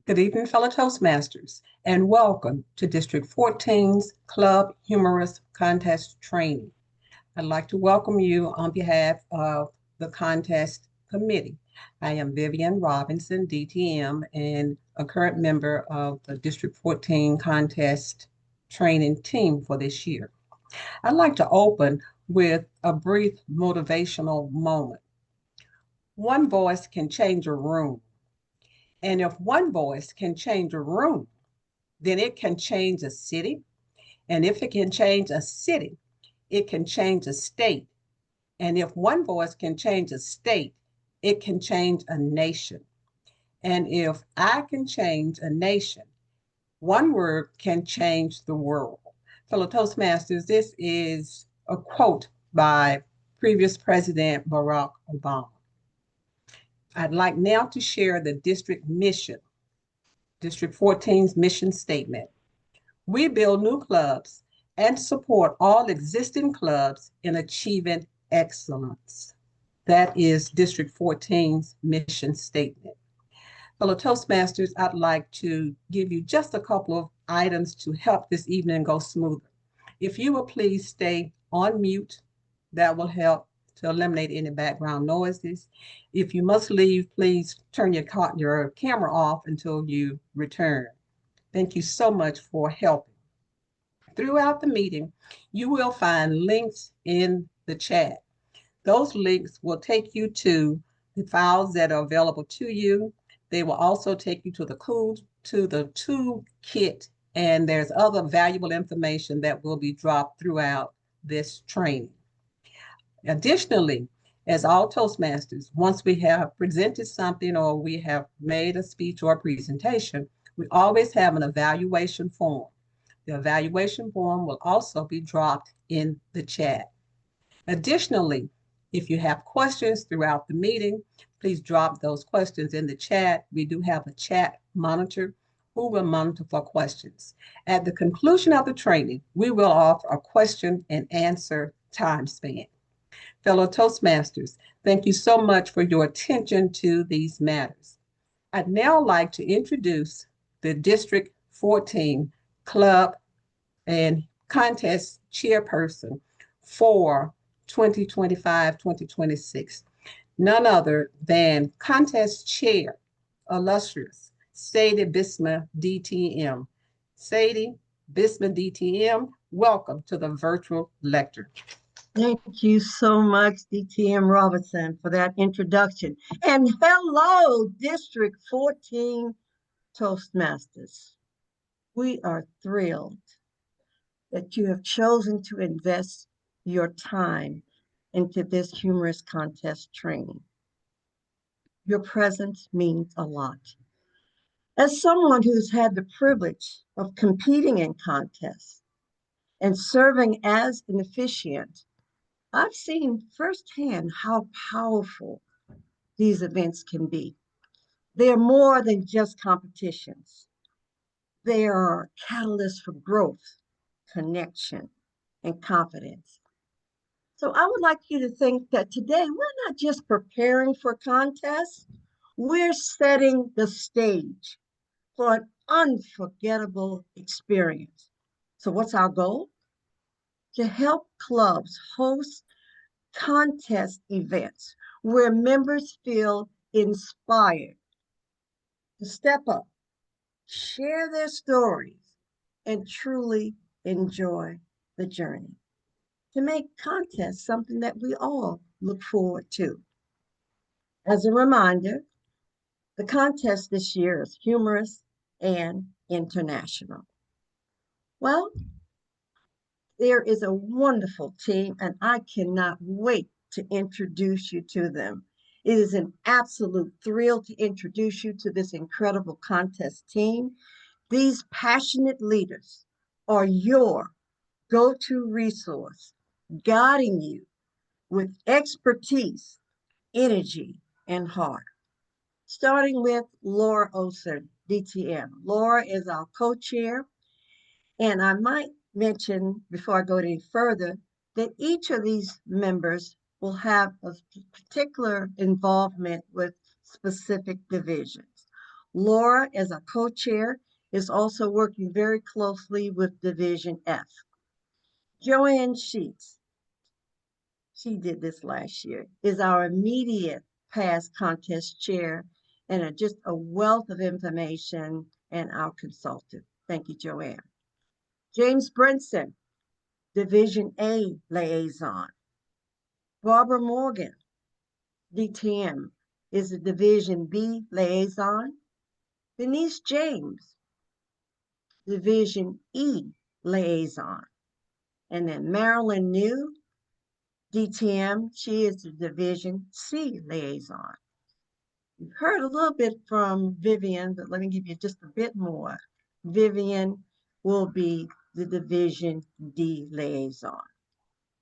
Good evening, fellow Toastmasters, and welcome to District 14's Club Humorous Contest Training. I'd like to welcome you on behalf of the contest committee. I am Vivian Robinson, DTM, and a current member of the District 14 contest training team for this year. I'd like to open with a brief motivational moment. One voice can change a room. And if one voice can change a room, then it can change a city. And if it can change a city, it can change a state. And if one voice can change a state, it can change a nation. And if I can change a nation, one word can change the world. Fellow Toastmasters, this is a quote by previous President Barack Obama. I'd like now to share the district mission, District 14's mission statement. We build new clubs and support all existing clubs in achieving excellence. That is District 14's mission statement. Fellow Toastmasters, I'd like to give you just a couple of items to help this evening go smoother. If you will please stay on mute, that will help to eliminate any background noises. If you must leave, please turn your camera off until you return. Thank you so much for helping. Throughout the meeting, you will find links in the chat. Those links will take you to the files that are available to you. They will also take you to the toolkit, and there's other valuable information that will be dropped throughout this training. Additionally, as all Toastmasters, once we have presented something or we have made a speech or a presentation, we always have an evaluation form. The evaluation form will also be dropped in the chat. Additionally, if you have questions throughout the meeting, please drop those questions in the chat. We do have a chat monitor who will monitor for questions. At the conclusion of the training, we will offer a question and answer time span. Fellow Toastmasters, thank you so much for your attention to these matters. I'd now like to introduce the District 14 Club and Contest Chairperson for 2025-2026. None other than Contest Chair, illustrious Sadie Bisma, DTM. Sadie Bisma, DTM, welcome to the virtual lecture. Thank you so much, DTM Robinson, for that introduction. And hello, District 14 Toastmasters. We are thrilled that you have chosen to invest your time into this humorous contest training. Your presence means a lot. As someone who's had the privilege of competing in contests and serving as an officiant, I've seen firsthand how powerful these events can be. They are more than just competitions. They are catalysts for growth, connection, and confidence. So I would like you to think that today we're not just preparing for contests, we're setting the stage for an unforgettable experience. So what's our goal? To help clubs host contest events where members feel inspired to step up, share their stories, and truly enjoy the journey. To make contests something that we all look forward to. As a reminder, the contest this year is humorous and international. Well, there is a wonderful team, and I cannot wait to introduce you to them. It is an absolute thrill to introduce you to this incredible contest team. These passionate leaders are your go-to resource, guiding you with expertise, energy, and heart. Starting with Laura Oser, DTM. Laura is our co-chair, and I might mention before I go any further that each of these members will have a particular involvement with specific divisions. Laura, as a co-chair, is also working very closely with Division F. Joanne Sheets, she did this last year, is our immediate past contest chair and just a wealth of information and our consultant. Thank you, Joanne. James Brinson, Division A liaison. Barbara Morgan, DTM, is the Division B liaison. Denise James, Division E liaison. And then Marilyn New, DTM, she is the Division C liaison. You've heard a little bit from Vivian, but let me give you just a bit more. Vivian will be the Division D liaison.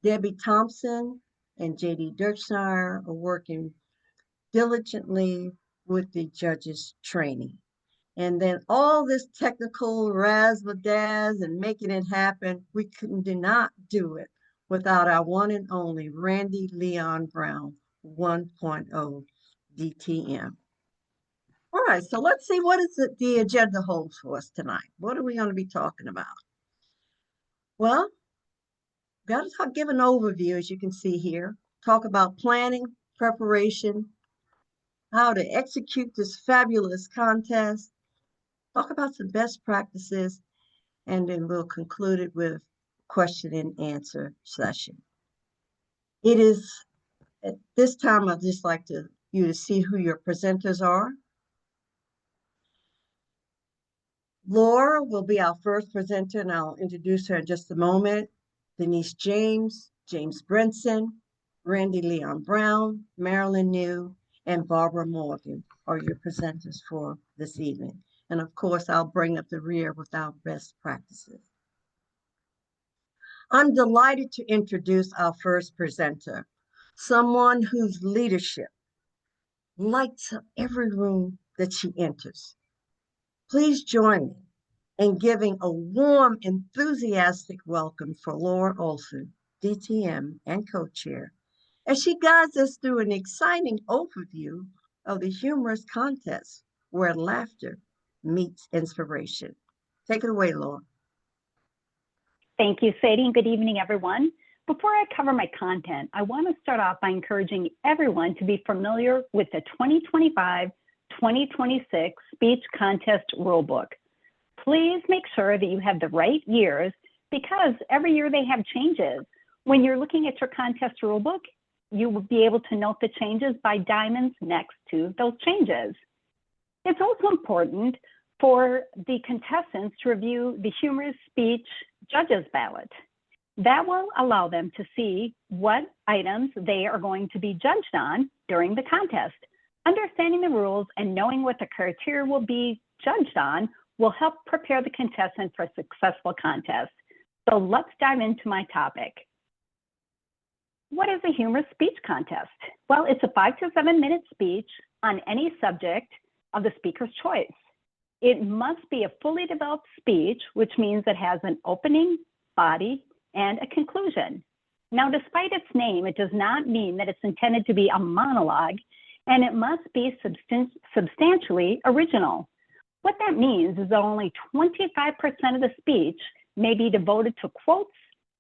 Debbie Thompson and JD Dirkshire are working diligently with the judges training. And then all this technical razzle-dazzle and making it happen, we do not do it without our one and only Randy Leon Brown, 1.0 DTM. All right, so let's see what is it the agenda holds for us tonight. What are we going to be talking about? Well, got to give an overview, as you can see here, talk about planning, preparation, how to execute this fabulous contest, talk about some best practices, and then we'll conclude it with question and answer session. It is, at this time, I'd just like you to see who your presenters are. Laura will be our first presenter, and I'll introduce her in just a moment. Denise James, James Brinson, Randy Leon Brown, Marilyn New, and Barbara Morgan are your presenters for this evening. And of course, I'll bring up the rear with our best practices. I'm delighted to introduce our first presenter, someone whose leadership lights up every room that she enters. Please join me in giving a warm, enthusiastic welcome for Laura Olson, DTM and co-chair, as she guides us through an exciting overview of the humorous contest where laughter meets inspiration. Take it away, Laura. Thank you, Sadie, and good evening, everyone. Before I cover my content, I want to start off by encouraging everyone to be familiar with the 2025-2026 Speech Contest Rulebook. Please make sure that you have the right years because every year they have changes. When you're looking at your contest rulebook, you will be able to note the changes by diamonds next to those changes. It's also important for the contestants to review the humorous speech judges ballot. That will allow them to see what items they are going to be judged on during the contest. Understanding the rules and knowing what the criteria will be judged on will help prepare the contestant for a successful contest. So let's dive into my topic. What is a humorous speech contest? Well, it's a 5 to 7 minute speech on any subject of the speaker's choice. It must be a fully developed speech, which means it has an opening, body, and a conclusion. Now, despite its name, it does not mean that it's intended to be a monologue, and it must be substantially original. What that means is that only 25% of the speech may be devoted to quotes,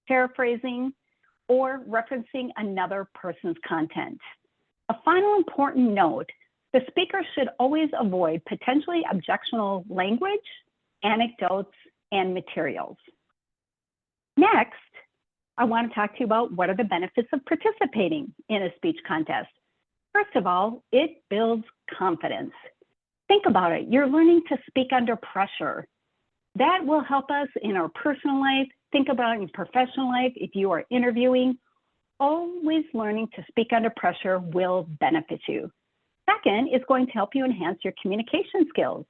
paraphrasing, or referencing another person's content. A final important note, the speaker should always avoid potentially objectionable language, anecdotes, and materials. Next, I want to talk to you about what are the benefits of participating in a speech contest. First of all, it builds confidence. Think about it. You're learning to speak under pressure. That will help us in our personal life. Think about it in professional life. If you are interviewing, always learning to speak under pressure will benefit you. Second, it's going to help you enhance your communication skills.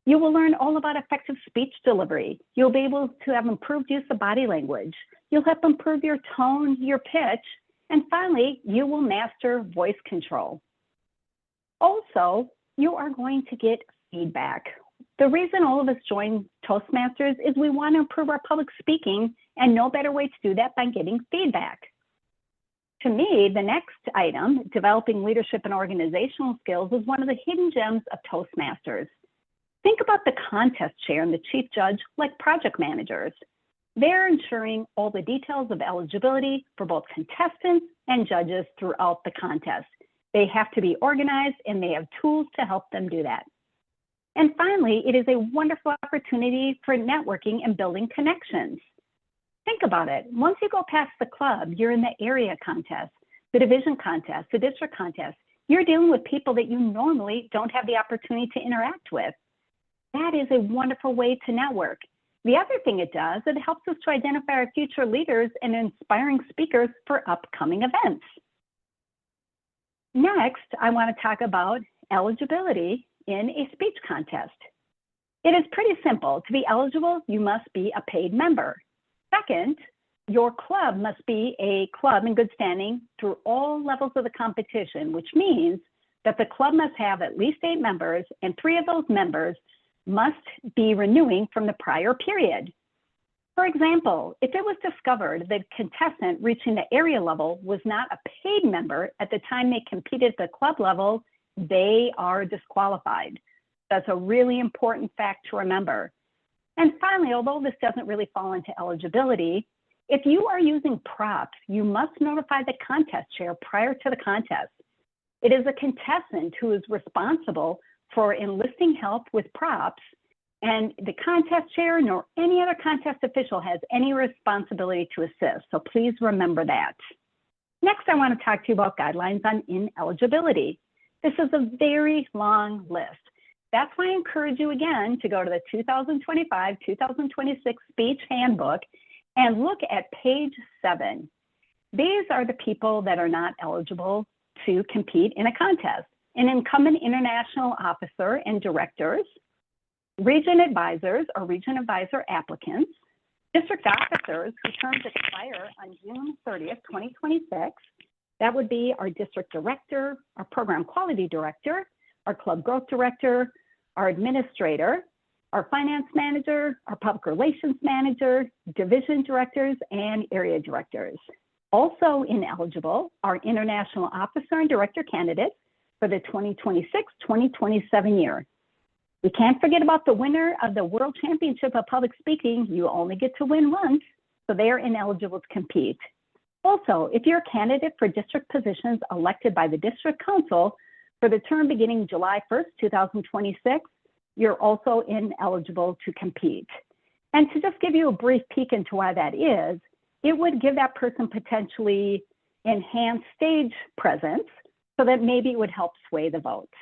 You will learn all about effective speech delivery. You'll be able to have improved use of body language. You'll help improve your tone, your pitch, and finally, you will master voice control. Also, you are going to get feedback. The reason all of us join Toastmasters is we want to improve our public speaking, and no better way to do that than getting feedback. To me, the next item, developing leadership and organizational skills, is one of the hidden gems of Toastmasters. Think about the contest chair and the chief judge like project managers. They're ensuring all the details of eligibility for both contestants and judges throughout the contest. They have to be organized and they have tools to help them do that. And finally, it is a wonderful opportunity for networking and building connections. Think about it. Once you go past the club, you're in the area contest, the division contest, the district contest. You're dealing with people that you normally don't have the opportunity to interact with. That is a wonderful way to network. The other thing it does, it helps us to identify our future leaders and inspiring speakers for upcoming events. Next, I want to talk about eligibility in a speech contest. It is pretty simple. To be eligible, you must be a paid member. Second, your club must be a club in good standing through all levels of the competition, which means that the club must have at least 8 members, and 3 of those members must be renewing from the prior period. For example, if it was discovered that a contestant reaching the area level was not a paid member at the time they competed at the club level, they are disqualified. That's a really important fact to remember. And finally, although this doesn't really fall into eligibility, if you are using props, you must notify the contest chair prior to the contest. It is a contestant who is responsible for enlisting help with props, and the contest chair nor any other contest official has any responsibility to assist. So please remember that. Next, I want to talk to you about guidelines on ineligibility. This is a very long list. That's why I encourage you again to go to the 2025-2026 Speech Handbook and look at page 7. These are the people that are not eligible to compete in a contest: an incumbent international officer and directors, region advisors or region advisor applicants, district officers whose terms expire on June 30th, 2026. That would be our district director, our program quality director, our club growth director, our administrator, our finance manager, our public relations manager, division directors, and area directors. Also ineligible are international officer and director candidates for the 2026-2027 year. We can't forget about the winner of the World Championship of Public Speaking. You only get to win once, so they are ineligible to compete. Also, if you're a candidate for district positions elected by the district council for the term beginning July 1st, 2026, you're also ineligible to compete. And to just give you a brief peek into why that is, it would give that person potentially enhanced stage presence so that maybe it would help sway the vote.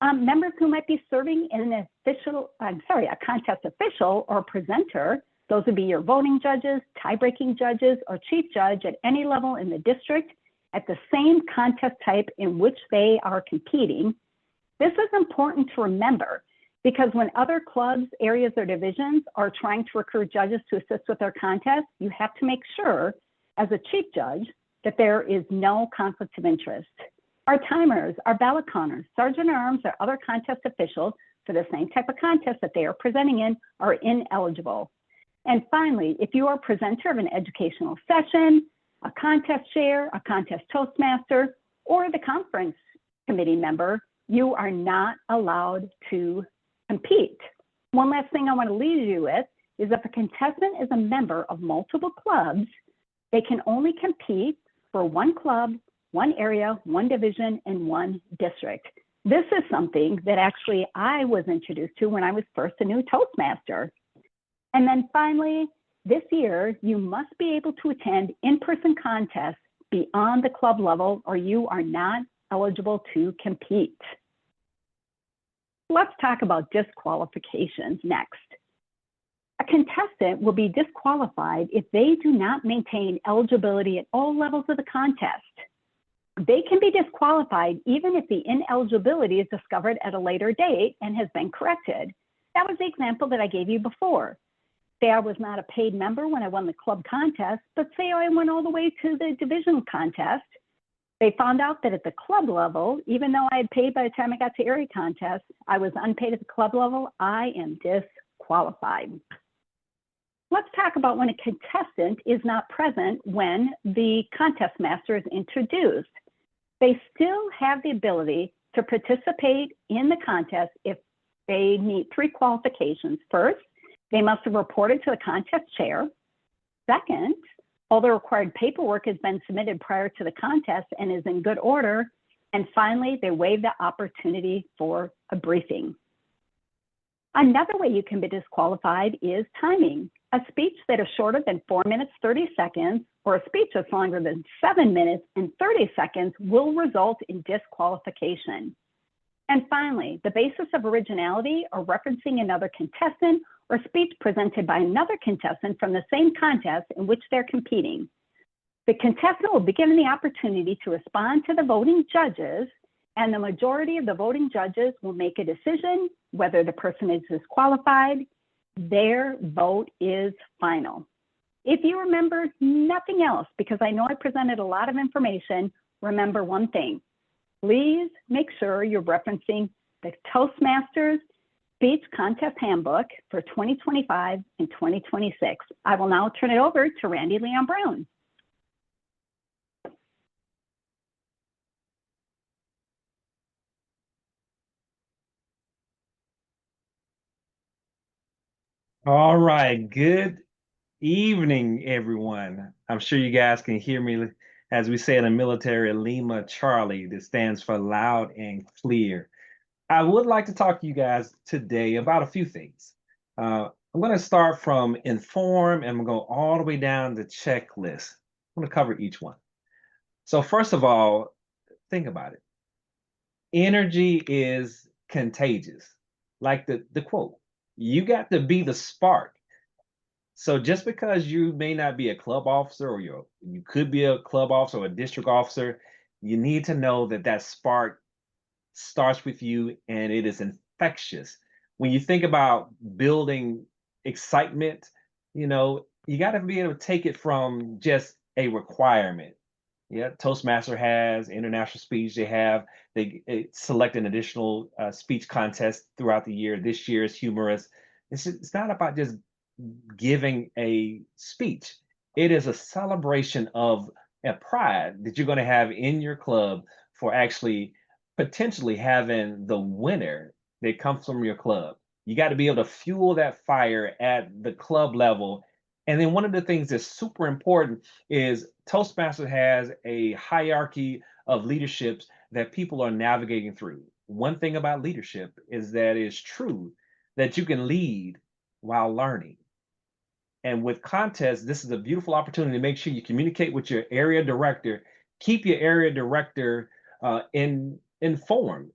Members who might be serving in an a contest official or presenter, those would be your voting judges, tie-breaking judges, or chief judge at any level in the district at the same contest type in which they are competing. This is important to remember because when other clubs, areas, or divisions are trying to recruit judges to assist with their contest, you have to make sure as a chief judge that there is no conflict of interest. Our timers, our ballot counters, sergeant at arms, or other contest officials for the same type of contest that they are presenting in are ineligible. And finally, if you are a presenter of an educational session, a contest chair, a contest toastmaster, or the conference committee member, you are not allowed to compete. One last thing I want to leave you with is if a contestant is a member of multiple clubs, they can only compete for one club, one area, one division, and one district. This is something that actually I was introduced to when I was first a new Toastmaster. And then finally, this year, you must be able to attend in-person contests beyond the club level or you are not eligible to compete. Let's talk about disqualifications next. A contestant will be disqualified if they do not maintain eligibility at all levels of the contest. They can be disqualified even if the ineligibility is discovered at a later date and has been corrected. That was the example that I gave you before. Say I was not a paid member when I won the club contest, but say I went all the way to the division contest. They found out that at the club level, even though I had paid by the time I got to area contest, I was unpaid at the club level. I am disqualified. Let's talk about when a contestant is not present when the contest master is introduced. They still have the ability to participate in the contest if They meet 3 qualifications. First, they must have reported to the contest chair. Second, all the required paperwork has been submitted prior to the contest and is in good order. And finally, they waive the opportunity for a briefing. Another way you can be disqualified is timing. A speech that is shorter than 4 minutes, 30 seconds, or a speech that's longer than 7 minutes and 30 seconds will result in disqualification. And finally, the basis of originality or referencing another contestant or speech presented by another contestant from the same contest in which they're competing. The contestant will be given the opportunity to respond to the voting judges, and the majority of the voting judges will make a decision whether the person is disqualified. Their vote is final. If you remember nothing else, because I know I presented a lot of information, remember one thing. Please make sure you're referencing the Toastmasters Speech Contest Handbook for 2025 and 2026. I will now turn it over to Randy Leon Brown. All right, good evening, everyone. I'm sure you guys can hear me, as we say in the military, Lima Charlie, that stands for loud and clear. I would like to talk to you guys today about a few things. I'm going to start from inform and I'm going to go all the way down the checklist. I'm going to cover each one. So first of all, think about it. Energy is contagious. Like the quote, you got to be the spark. So just because you may not be a club officer or you could be a club officer or a district officer, you need to know that that spark starts with you and it is infectious. When you think about building excitement, you got to be able to take it from just a requirement. Yeah, Toastmaster has international speech. They select an additional speech contest throughout the year. This year is humorous. It's not about just giving a speech. It is a celebration of a pride that you're going to have in your club for actually potentially having the winner that comes from your club. You got to be able to fuel that fire at the club level. And then one of the things that's super important is Toastmasters has a hierarchy of leaderships that people are navigating through. One thing about leadership is that it's true that you can lead while learning. And with contests, this is a beautiful opportunity to make sure you communicate with your area director, keep your area director informed.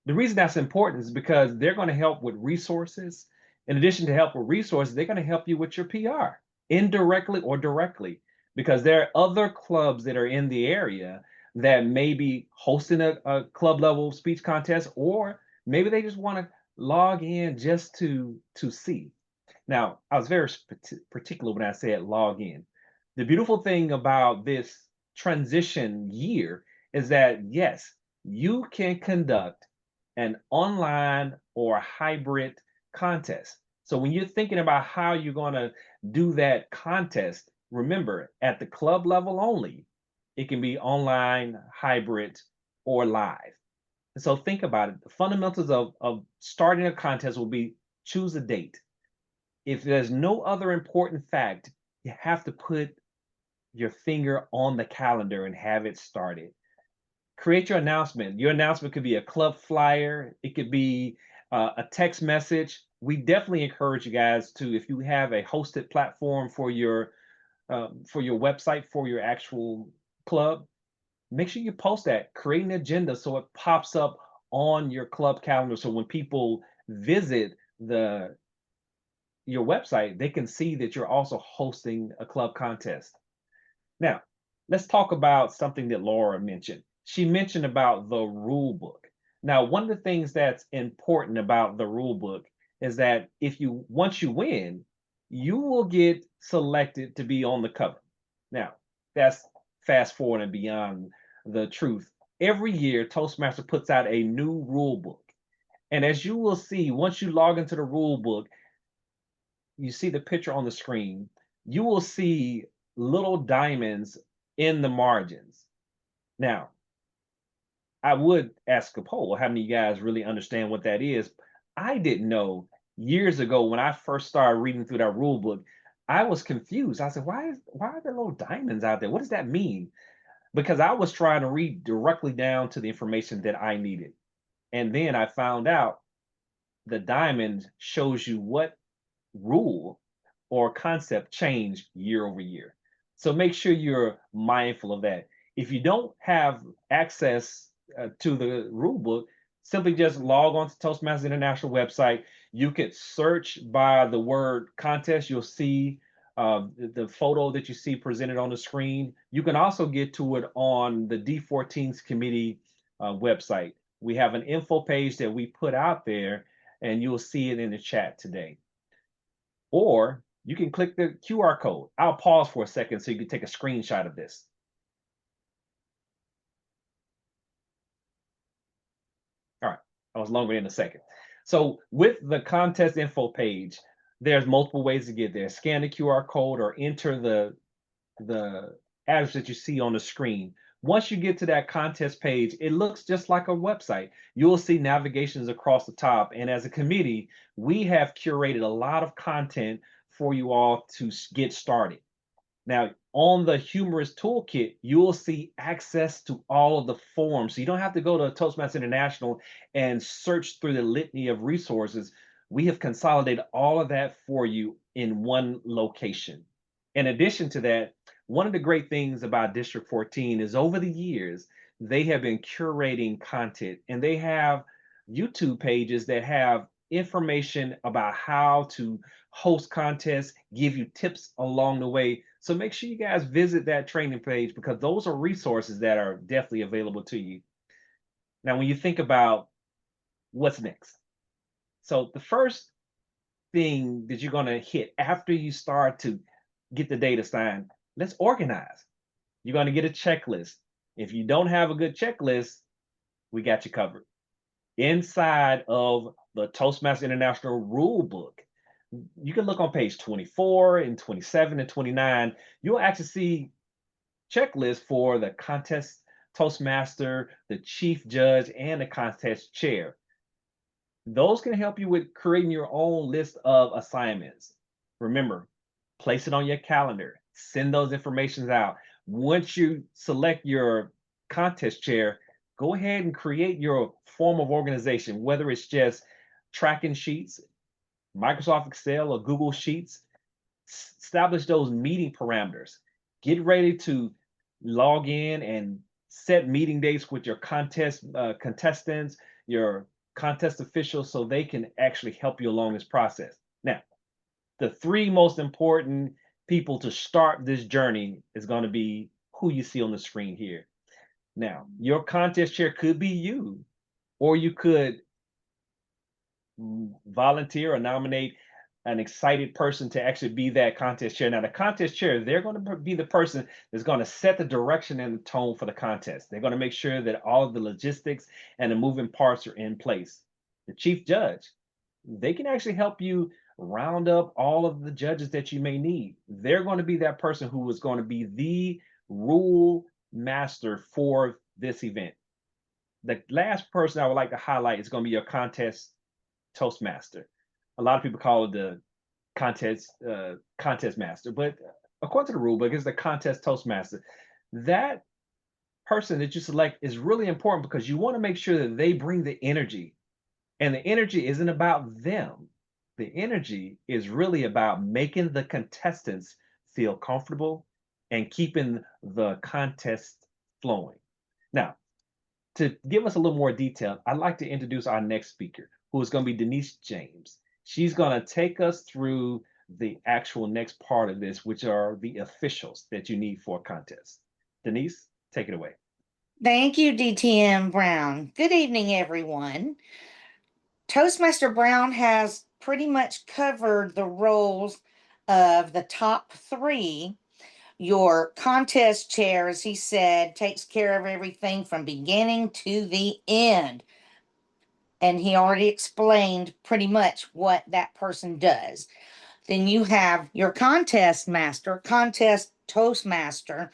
The reason that's important is because they're going to help with resources. In addition to help with resources, they're going to help you with your PR, indirectly or directly, because there are other clubs that are in the area that may be hosting a club level speech contest, or maybe they just want to log in just to see. Now, I was very particular when I said log in. The beautiful thing about this transition year is that, yes, you can conduct an online or hybrid contest. So when you're thinking about how you're going to do that contest, remember, at the club level only, it can be online, hybrid, or live. And so think about it. The fundamentals of starting a contest will be choose a date. If there's no other important fact, you have to put your finger on the calendar and have it started. Create your announcement. Your announcement could be a club flyer. It could be a text message. We definitely encourage you guys to, if you have a hosted platform for your website, for your actual club, make sure you post that. Create an agenda so it pops up on your club calendar. So when people visit your website, they can see that you're also hosting a club contest. Now, let's talk about something that Laura mentioned. She mentioned about the rule book. Now, one of the things that's important about the rule book is that once you win, you will get selected to be on the cover. Now, that's fast forward and beyond the truth. Every year, Toastmaster puts out a new rule book. And as you will see, once you log into the rule book, you see the picture on the screen, you will see little diamonds in the margins. Now, I would ask a poll, how many of you guys really understand what that is? I didn't know years ago when I first started reading through that rule book. I was confused. I said, why are there little diamonds out there? What does that mean? Because I was trying to read directly down to the information that I needed. And then I found out the diamond shows you what rule or concept changed year over year. So make sure you're mindful of that. If you don't have access to the rule book, simply just log on to Toastmasters International website. You could search by the word contest. You'll see the photo that you see presented on the screen. You can also get to it on the D14's committee website. We have an info page that we put out there, and you'll see it in the chat today. Or you can click the QR code. I'll pause for a second so you can take a screenshot of this. All right, I was longer in a second. So with the contest info page, there's multiple ways to get there. Scan the QR code or enter the address that you see on the screen. Once you get to that contest page, it looks just like a website. You'll see navigations across the top. And as a committee, we have curated a lot of content for you all to get started. Now, on the Humorous Toolkit, you'll see access to all of the forums. So you don't have to go to Toastmasters International and search through the litany of resources. We have consolidated all of that for you in one location. In addition to that, one of the great things about District 14 is over the years, they have been curating content, and they have YouTube pages that have information about how to host contests, give you tips along the way. So make sure you guys visit that training page, because those are resources that are definitely available to you. Now, when you think about what's next, so the first thing that you're going to hit after you start to get the data signed, let's organize. You're going to get a checklist. If you don't have a good checklist, we got you covered. Inside of the Toastmasters International rule book, you can look on page 24 and 27 and 29. You'll actually see checklists for the contest Toastmaster, the chief judge, and the contest chair. Those can help you with creating your own list of assignments. Remember, place it on your calendar, send those informations out. Once you select your contest chair, go ahead and create your form of organization, whether it's just tracking sheets, Microsoft Excel or Google Sheets. Establish those meeting parameters. Get ready to log in and set meeting dates with your contestants, your contest officials, so they can actually help you along this process. Now, the three most important people to start this journey is going to be who you see on the screen here. Now, your contest chair could be you, or you could volunteer or nominate an excited person to actually be that contest chair. Now, the contest chair, they're going to be the person that's going to set the direction and the tone for the contest. They're going to make sure that all of the logistics and the moving parts are in place. The chief judge, they can actually help you round up all of the judges that you may need. They're going to be that person who is going to be the rule master for this event. The last person I would like to highlight is going to be your contest Toastmaster. A lot of people call it the contest master, but according to the rule book, it's the contest Toastmaster. That person that you select is really important because you want to make sure that they bring the energy. And the energy isn't about them. The energy is really about making the contestants feel comfortable and keeping the contest flowing. Now, to give us a little more detail, I'd like to introduce our next speaker, who is going to be Denise James. She's going to take us through the actual next part of this, which are the officials that you need for a contest. Denise, take it away. Thank you, DTM Brown. Good evening, everyone. Toastmaster Brown has pretty much covered the roles of the top three. Your contest chair, as he said, takes care of everything from beginning to the end. And he already explained pretty much what that person does. Then you have your contest master, contest Toastmaster,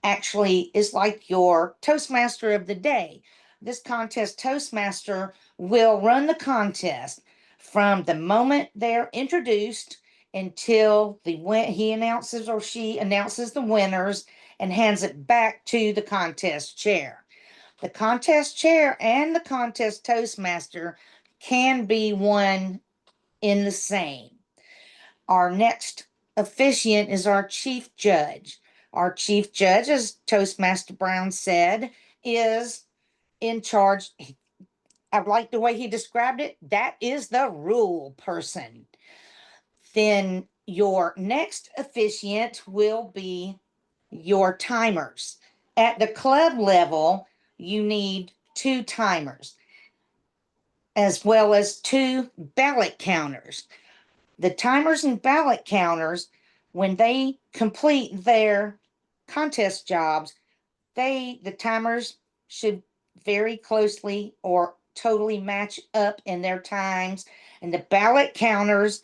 actually is like your Toastmaster of the day. this contest Toastmaster will run the contest from the moment they're introduced until he announces or she announces the winners and hands it back to the contest chair. The contest chair and the contest Toastmaster can be one in the same. Our next officiant is our chief judge. Our chief judge, as Toastmaster Brown said, is in charge. I like the way he described it. That is the rule person. Then your next officiant will be your timers. At the club level, you need 2 timers as well as 2 ballot counters. The timers and ballot counters, when they complete their contest jobs, the timers should very closely or totally match up in their times, and the ballot counters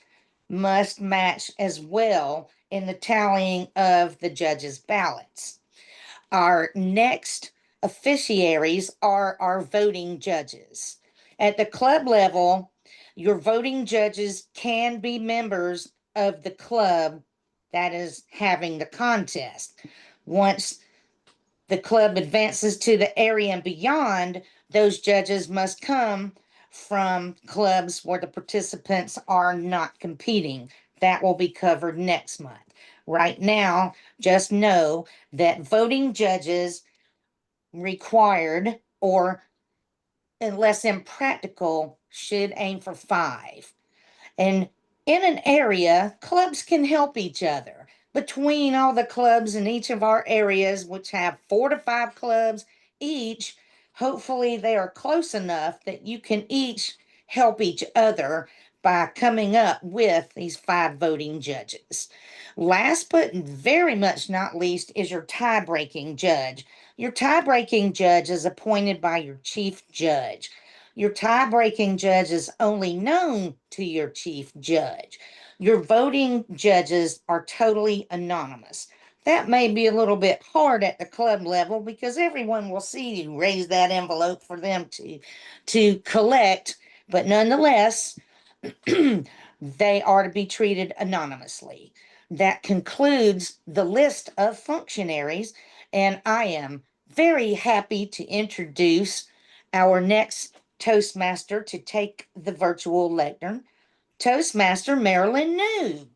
must match as well in the tallying of the judges' ballots. Our next officiaries are our voting judges. At the club level, your voting judges can be members of the club that is having the contest. Once the club advances to the area and beyond, those judges must come from clubs where the participants are not competing. That will be covered next month. Right now, just know that voting judges required, or unless impractical, should aim for 5. And in an area, clubs can help each other. Between all the clubs in each of our areas, which have 4 to 5 clubs each, hopefully they are close enough that you can each help each other by coming up with these 5 voting judges. Last but very much not least is your tie-breaking judge. Your tie-breaking judge is appointed by your chief judge. Your tie-breaking judge is only known to your chief judge. Your voting judges are totally anonymous. That may be a little bit hard at the club level because everyone will see you raise that envelope for them to collect, but nonetheless, they are to be treated anonymously. That concludes the list of functionaries, and I am very happy to introduce our next Toastmaster to take the virtual lectern, Toastmaster Marilyn New.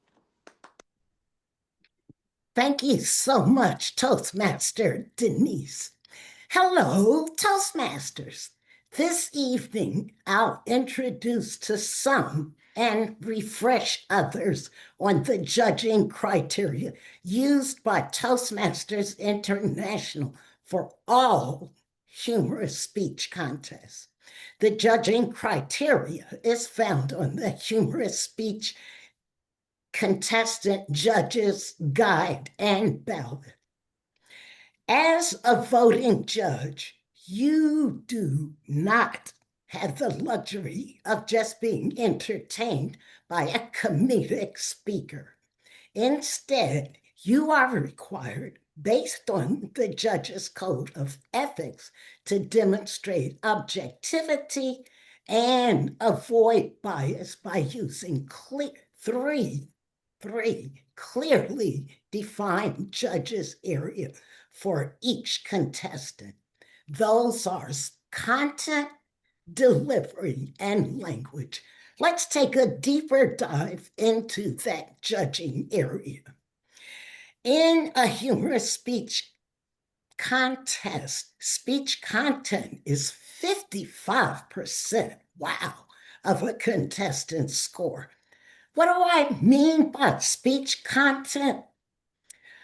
Thank you so much, Toastmaster Denise. Hello, Toastmasters. This evening, I'll introduce to some and refresh others on the judging criteria used by Toastmasters International for all humorous speech contests. The judging criteria is found on the Humorous Speech Contestant Judges Guide and Ballot. As a voting judge, you do not have the luxury of just being entertained by a comedic speaker. Instead, you are required, based on the judge's code of ethics, to demonstrate objectivity and avoid bias by using three clearly defined judges area for each contestant. Those are content, delivery, and language. Let's take a deeper dive into that judging area. In a humorous speech contest, speech content is 55%, wow, of a contestant's score. What do I mean by speech content?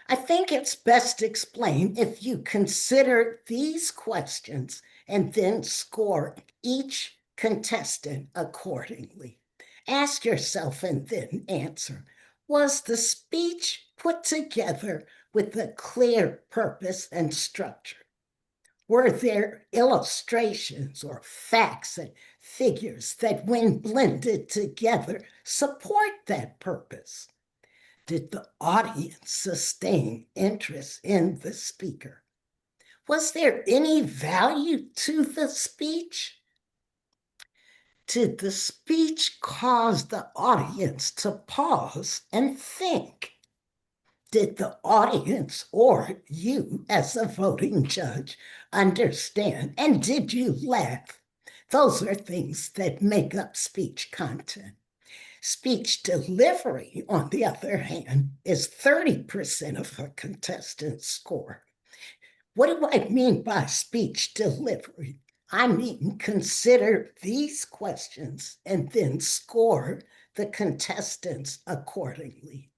I think it's best explained if you consider these questions and then score each contestant accordingly. Ask yourself and then answer, was the speech put together with a clear purpose and structure? Were there illustrations or facts and figures that, when blended together, support that purpose? Did the audience sustain interest in the speaker? Was there any value to the speech? Did the speech cause the audience to pause and think? Did the audience or you as a voting judge understand? And did you laugh? Those are things that make up speech content. Speech delivery, on the other hand, is 30% of a contestant's score. What do I mean by speech delivery? I mean, consider these questions and then score the contestants accordingly.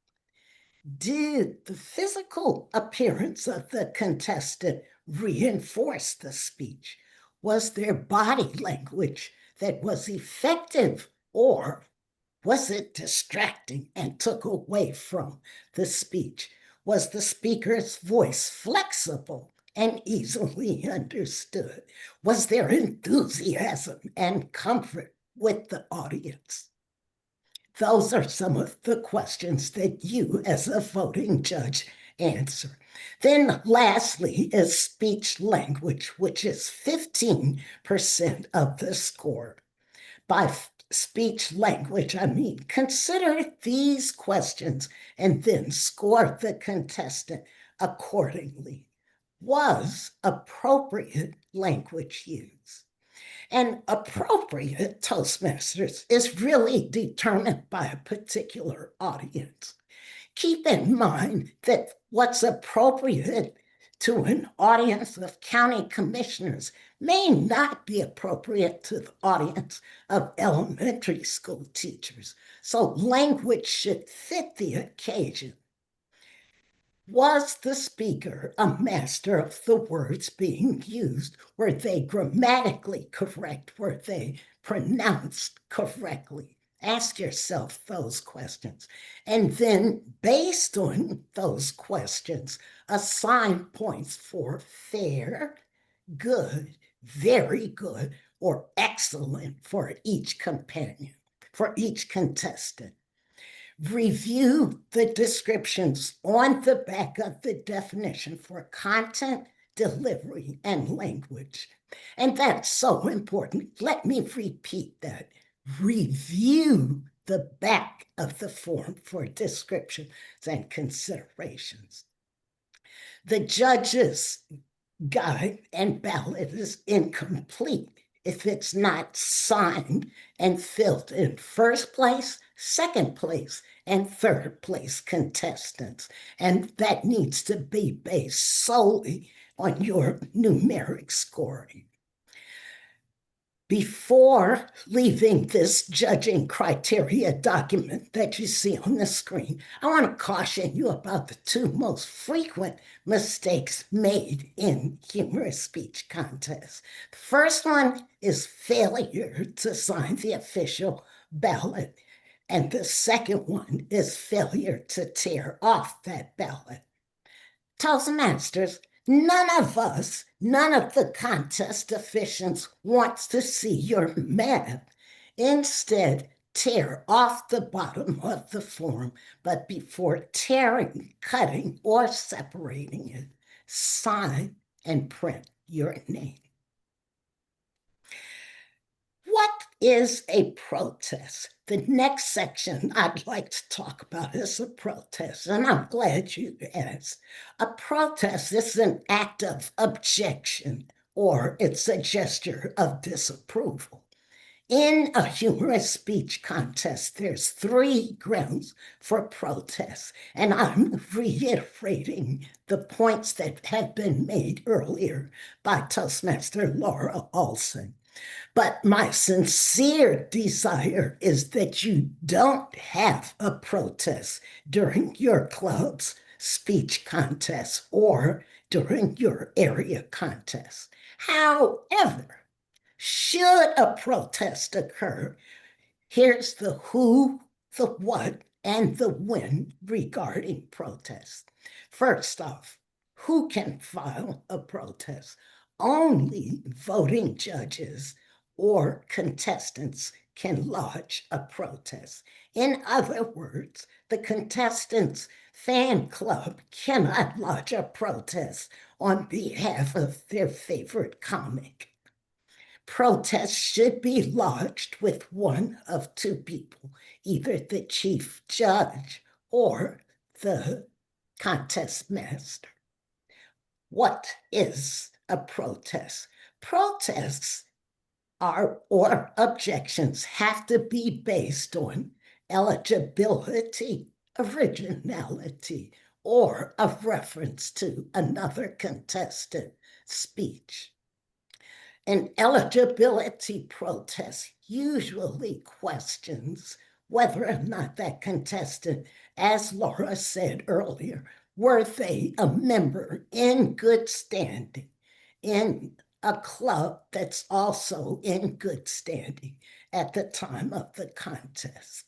Did the physical appearance of the contestant reinforce the speech? Was their body language that was effective, or was it distracting and took away from the speech? Was the speaker's voice flexible and easily understood? Was there enthusiasm and comfort with the audience? Those are some of the questions that you as a voting judge answer. Then lastly is speech language, which is 15% of the score. By speech language, I mean, consider these questions and then score the contestant accordingly. Was appropriate language used? And appropriate Toastmasters is really determined by a particular audience. Keep in mind that what's appropriate to an audience of county commissioners may not be appropriate to the audience of elementary school teachers. So language should fit the occasion. Was the speaker a master of the words being used? Were they grammatically correct? Were they pronounced correctly? Ask yourself those questions. And then, based on those questions, assign points for fair, good, very good, or excellent for each companion, for each contestant. Review the descriptions on the back of the definition for content, delivery, and language. And that's so important. Let me repeat that. Review the back of the form for descriptions and considerations. The judge's guide and ballot is incomplete if it's not signed and filled in first place, second place, and third place contestants. And that needs to be based solely on your numeric scoring. Before leaving this judging criteria document that you see on the screen, I want to caution you about the two most frequent mistakes made in humorous speech contests. The first one is failure to sign the official ballot, and the second one is failure to tear off that ballot. Toastmasters, none of us, none of the contest officiants wants to see your math. Instead, tear off the bottom of the form, but before tearing, cutting, or separating it, sign and print your name. What is a protest? The next section I'd like to talk about is a protest, and I'm glad you asked. A protest is an act of objection, or it's a gesture of disapproval. In a humorous speech contest, there's 3 grounds for protest, and I'm reiterating the points that have been made earlier by Toastmaster Laura Olson. But my sincere desire is that you don't have a protest during your club's speech contest or during your area contest. However, should a protest occur, here's the who, the what, and the when regarding protests. First off, who can file a protest? Only voting judges or contestants can lodge a protest. In other words, the contestants' fan club cannot lodge a protest on behalf of their favorite comic. Protests should be lodged with one of two people, either the chief judge or the contest master. What is a protest? Protests or objections have to be based on eligibility, originality, or a reference to another contested speech. An eligibility protest usually questions whether or not that contestant, as Laura said earlier, were they a member in good standing in a club that's also in good standing at the time of the contest.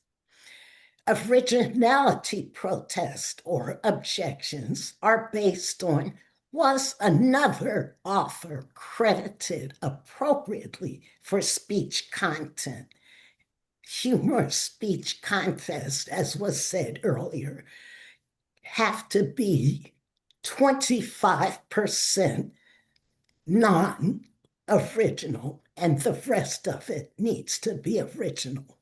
Originality protests or objections are based on, was another author credited appropriately for speech content? Humorous speech contests, as was said earlier, have to be 25% non-original, and the rest of it needs to be original.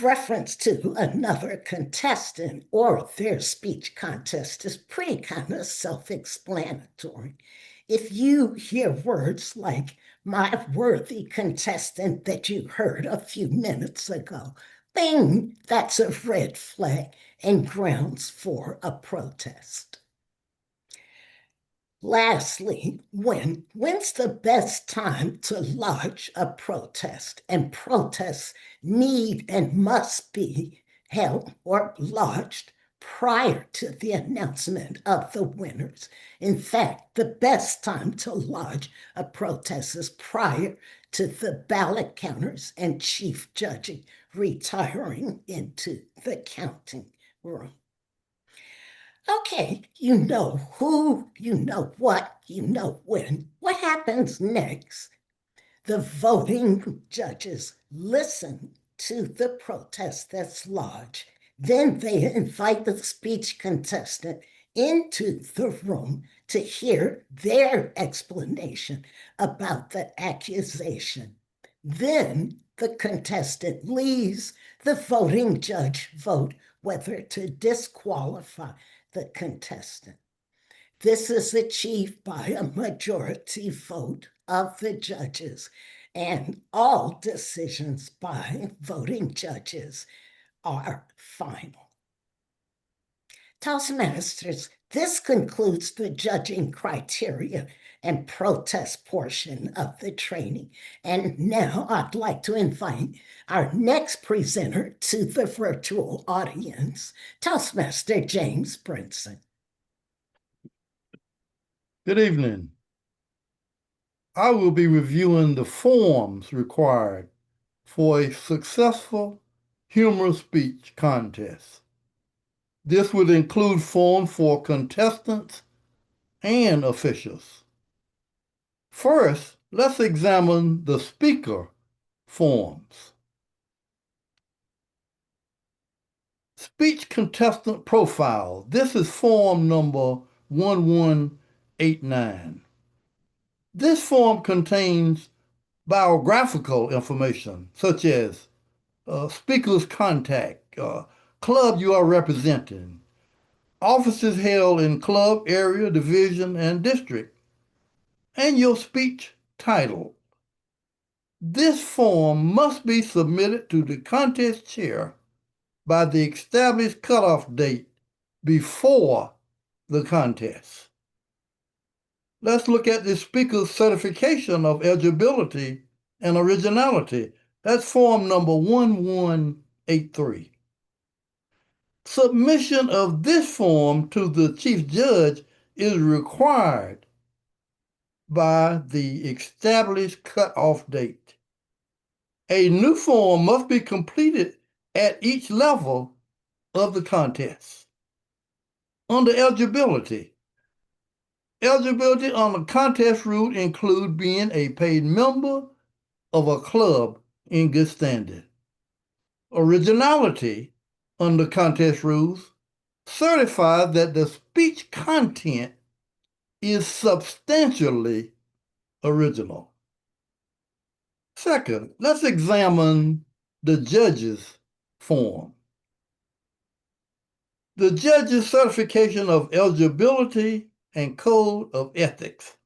Reference to another contestant or their speech contest is pretty kind of self-explanatory. If you hear words like "my worthy contestant" that you heard a few minutes ago, bing, that's a red flag and grounds for a protest. Lastly, when's the best time to lodge a protest? And protests need and must be held or lodged prior to the announcement of the winners. In fact, the best time to lodge a protest is prior to the ballot counters and chief judging retiring into the counting room. Okay, you know who, you know what, you know when. What happens next? The voting judges listen to the protest that's lodged. Then they invite the speech contestant into the room to hear their explanation about the accusation. Then the contestant leaves, the voting judge vote whether to disqualify the contestant. This is achieved by a majority vote of the judges, and all decisions by voting judges are final. Toastmasters, this concludes the judging criteria and protest portion of the training. And now I'd like to invite our next presenter to the virtual audience, Toastmaster James Brinson. Good evening. I will be reviewing the forms required for a successful humorous speech contest. This would include forms for contestants and officials. First, let's examine the speaker forms. Speech contestant profile. This is form number 1189. This form contains biographical information such as speaker's contact, club you are representing, offices held in club, area, division, and district, and your speech title. This form must be submitted to the contest chair by the established cutoff date before the contest. Let's look at the speaker's certification of eligibility and originality. That's form number 1183. Submission of this form to the chief judge is required by the established cutoff date. A new form must be completed at each level of the contest. Under eligibility on the contest route include being a paid member of a club in good standing. Originality under contest rules certifies that the speech content is substantially original. Second, let's examine the judge's form. The judge's certification of eligibility and code of ethics,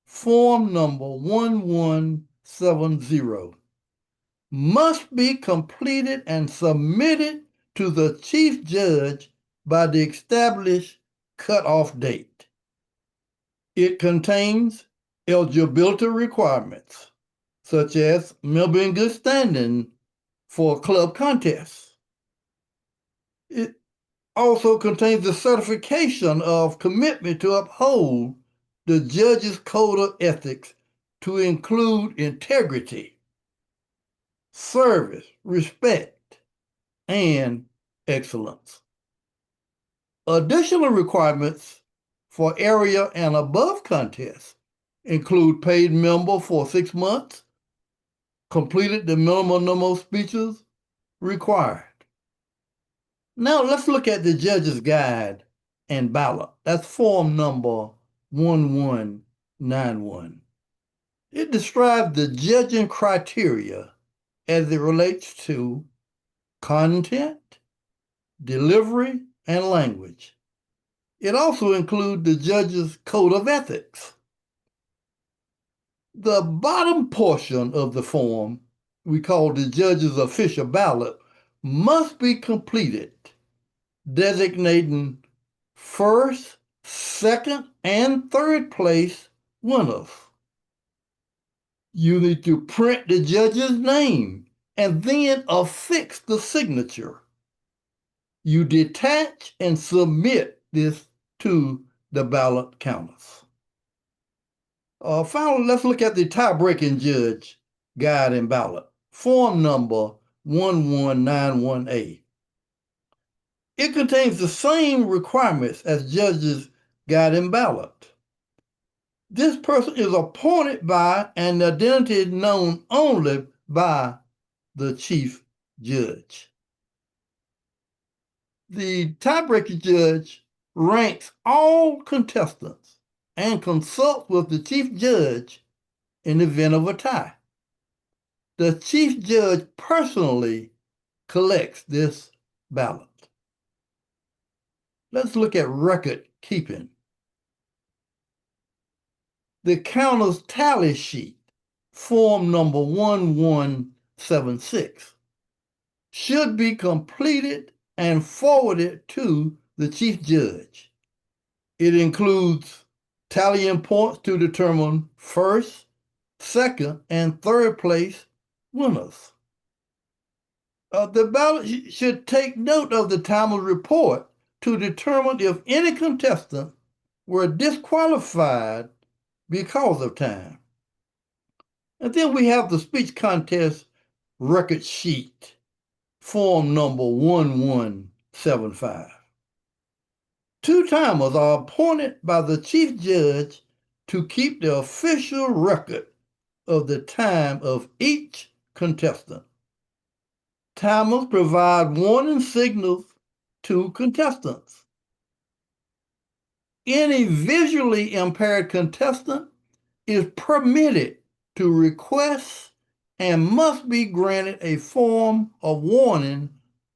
form number 1170, must be completed and submitted to the chief judge by the established cutoff date. It contains eligibility requirements, such as member in good standing for club contests. It also contains the certification of commitment to uphold the judge's code of ethics to include integrity, service, respect, and excellence. Additional requirements for area and above contests include paid member for 6 months, completed the minimum number of speeches required. Now let's look at the judge's guide and ballot. That's form number 1191. It describes the judging criteria as it relates to content, delivery, and language. It also includes the judge's code of ethics. The bottom portion of the form, we call the judge's official ballot, must be completed, designating first, second, and third place winners. You need to print the judge's name and then affix the signature. You detach and submit this to the ballot counters. Finally, let's look at the tie-breaking judge guide and ballot, form number 1191A. It contains the same requirements as judge's guide and ballot. This person is appointed by an identity known only by the chief judge. The tiebreaker judge ranks all contestants and consults with the chief judge in the event of a tie. The chief judge personally collects this ballot. Let's look at record keeping. The counter's tally sheet, form number 1176, should be completed and forwarded to the chief judge. It includes tallying points to determine first, second, and third place winners. The ballot should take note of the time of report to determine if any contestant were disqualified because of time. And then we have the speech contest record sheet, form number 1175. Two timers are appointed by the chief judge to keep the official record of the time of each contestant. Timers provide warning signals to contestants. Any visually impaired contestant is permitted to request and must be granted a form of warning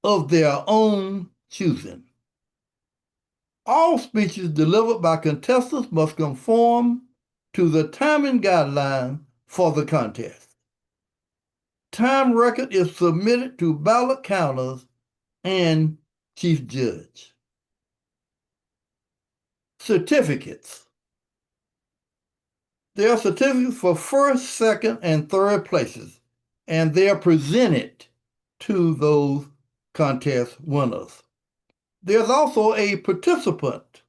of their own choosing. All speeches delivered by contestants must conform to the timing guideline for the contest. Time record is submitted to ballot counters and chief judge. Certificates. There are certificates for first, second, and third places, and they are presented to those contest winners. There's also a participant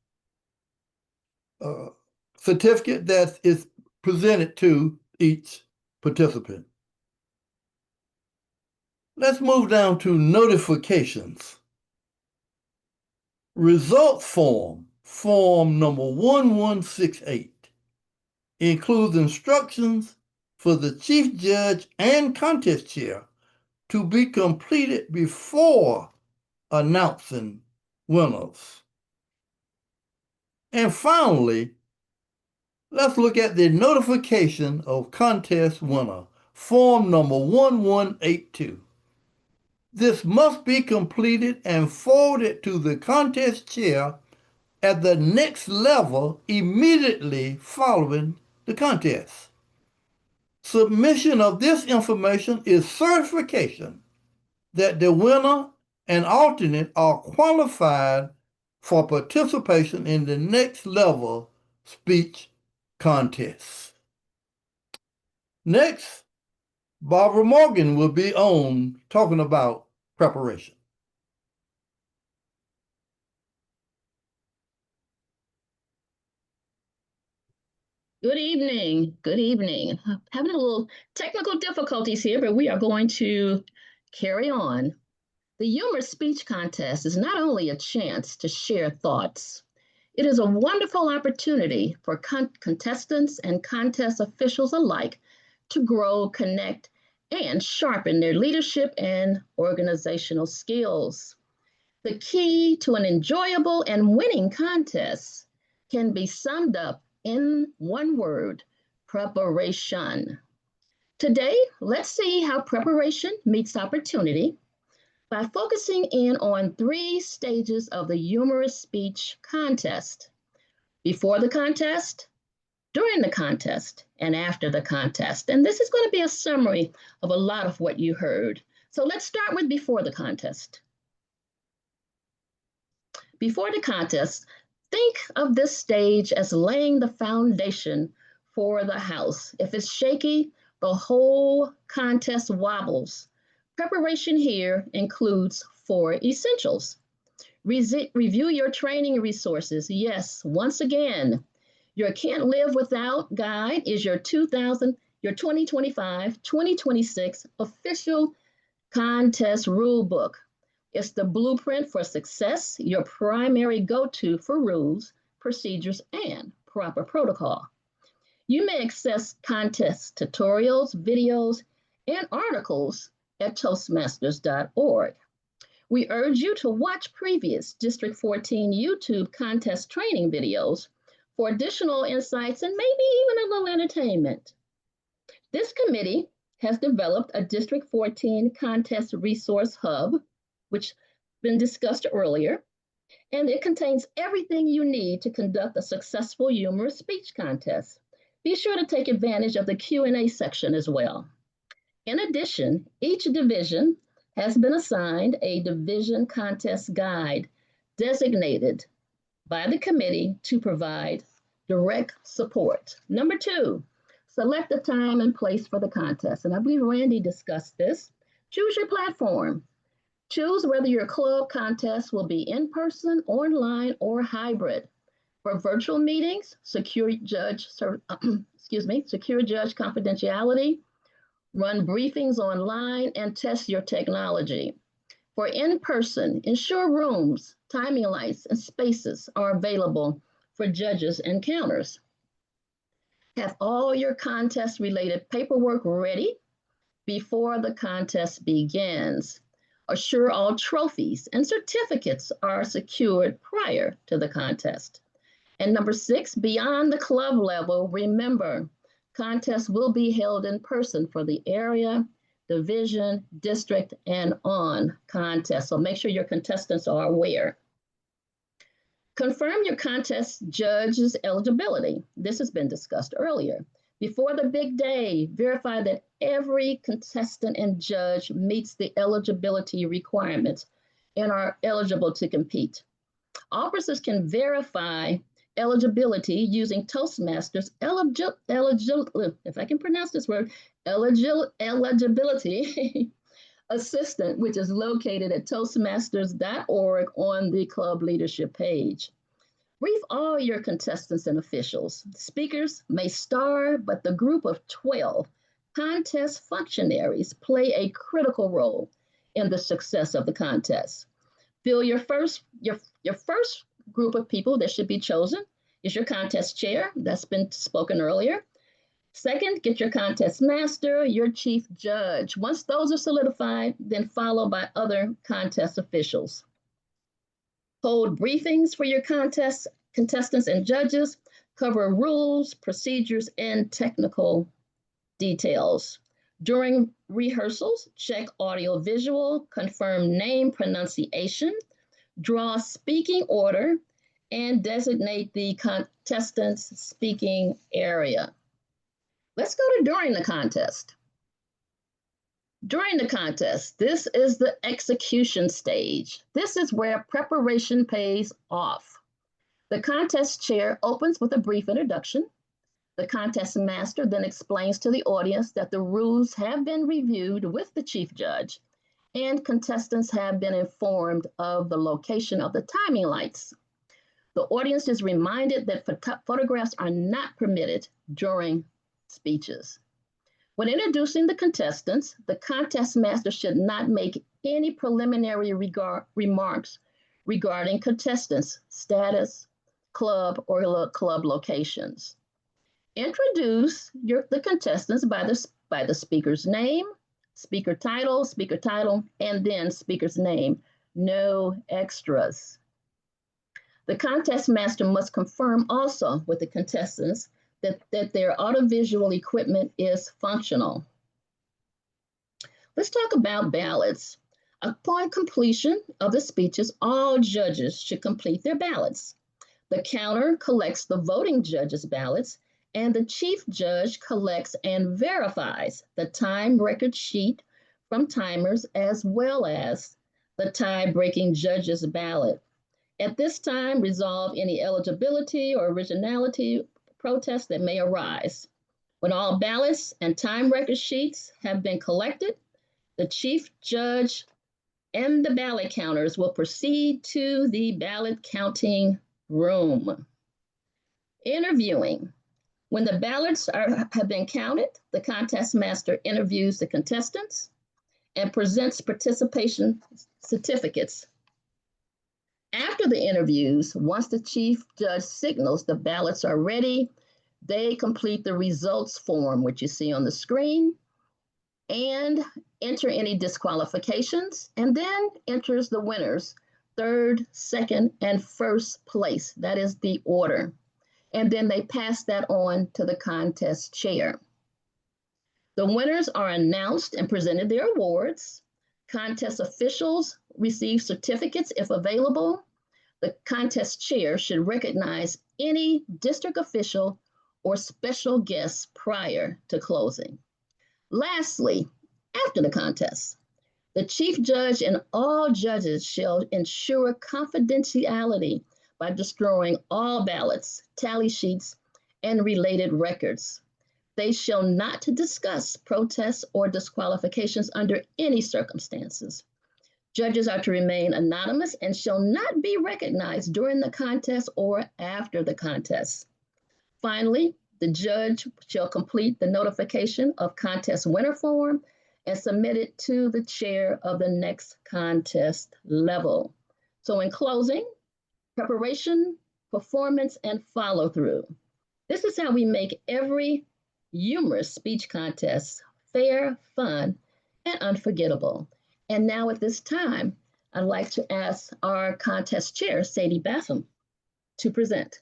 certificate that is presented to each participant. Let's move down to notifications. Results form, form number 1168, includes instructions for the chief judge and contest chair to be completed before announcing winners. And finally, let's look at the notification of contest winner, form number 1182. This must be completed and forwarded to the contest chair at the next level immediately following the contest. Submission of this information is certification that the winner and alternate are qualified for participation in the next level speech contest. Next, Barbara Morgan will be on talking about preparation. Good evening. Good evening. Having a little technical difficulties here, but we are going to carry on. The humorous speech contest is not only a chance to share thoughts, it is a wonderful opportunity for contestants and contest officials alike to grow, connect, and sharpen their leadership and organizational skills. The key to an enjoyable and winning contest can be summed up in one word: preparation. Today, let's see how preparation meets opportunity by focusing in on 3 stages of the humorous speech contest: before the contest, during the contest, and after the contest. And this is going to be a summary of a lot of what you heard. So let's start with before the contest. Before the contest, think of this stage as laying the foundation for the house. If it's shaky, the whole contest wobbles. Preparation here includes 4 essentials. Review your training resources. Yes, once again, your Can't Live Without guide is your 2025-2026 official contest rule book. It's the blueprint for success, your primary go-to for rules, procedures, and proper protocol. You may access contest tutorials, videos, and articles at Toastmasters.org. We urge you to watch previous District 14 YouTube contest training videos for additional insights and maybe even a little entertainment. This committee has developed a District 14 contest resource hub, which has been discussed earlier, and it contains everything you need to conduct a successful humorous speech contest. Be sure to take advantage of the Q&A section as well. In addition, each division has been assigned a division contest guide designated by the committee to provide direct support. Number 2, select the time and place for the contest. And I believe Randy discussed this. Choose your platform. Choose whether your club contest will be in person, online, or hybrid. For virtual meetings, secure judge confidentiality, run briefings online, and test your technology. For in-person, ensure rooms, timing lights, and spaces are available for judges and counters. Have all your contest-related paperwork ready before the contest begins. Assure all trophies and certificates are secured prior to the contest. And number 6, beyond the club level, remember, contests will be held in person for the area, division, district, and on contest. So make sure your contestants are aware. Confirm your contest judge's eligibility. This has been discussed earlier. Before the big day, verify that every contestant and judge meets the eligibility requirements and are eligible to compete. Officers can verify eligibility using Toastmasters eligibility assistant, which is located at Toastmasters.org on the club leadership page. Brief all your contestants and officials. Speakers may star, but the group of 12 contest functionaries play a critical role in the success of the contest. Your first group of people that should be chosen is your contest chair. That's been spoken earlier. Second, get your contest master, your chief judge. Once those are solidified, then followed by other contest officials. Hold briefings for your contestants and judges, cover rules, procedures, and technical details. During rehearsals, check audio visual, confirm name pronunciation, draw speaking order, and designate the contestant's speaking area. Let's go to during the contest. During the contest, this is the execution stage. This is where preparation pays off. The contest chair opens with a brief introduction. The contest master then explains to the audience that the rules have been reviewed with the chief judge and contestants have been informed of the location of the timing lights. The audience is reminded that photographs are not permitted during speeches. When introducing the contestants, the contest master should not make any preliminary remarks regarding contestants' status, club, or club locations. Introduce the contestants by the speaker's name, speaker title, and then speaker's name. No extras. The contest master must confirm also with the contestants that their audiovisual equipment is functional. Let's talk about ballots. Upon completion of the speeches, all judges should complete their ballots. The counter collects the voting judges' ballots, and the chief judge collects and verifies the time record sheet from timers as well as the tie-breaking judge's ballot. At this time, resolve any eligibility or originality protests that may arise. When all ballots and time record sheets have been collected, the chief judge and the ballot counters will proceed to the ballot counting room. Interviewing. When the ballots have been counted, the contest master interviews the contestants and presents participation certificates. After the interviews, once the chief judge signals the ballots are ready, they complete the results form, which you see on the screen, and enter any disqualifications, and then enters the winners, third, second, and first place. That is the order. And then they pass that on to the contest chair. The winners are announced and presented their awards. Contest officials receive certificates if available. The contest chair should recognize any district official or special guests prior to closing. Lastly, after the contest, the chief judge and all judges shall ensure confidentiality by destroying all ballots, tally sheets, and related records. They shall not discuss protests or disqualifications under any circumstances. Judges are to remain anonymous and shall not be recognized during the contest or after the contest. Finally, the judge shall complete the notification of contest winner form and submit it to the chair of the next contest level. So in closing, preparation, performance, and follow-through. This is how we make every humorous speech contest fair, fun, and unforgettable. And now at this time, I'd like to ask our contest chair, Sadie Batham, to present.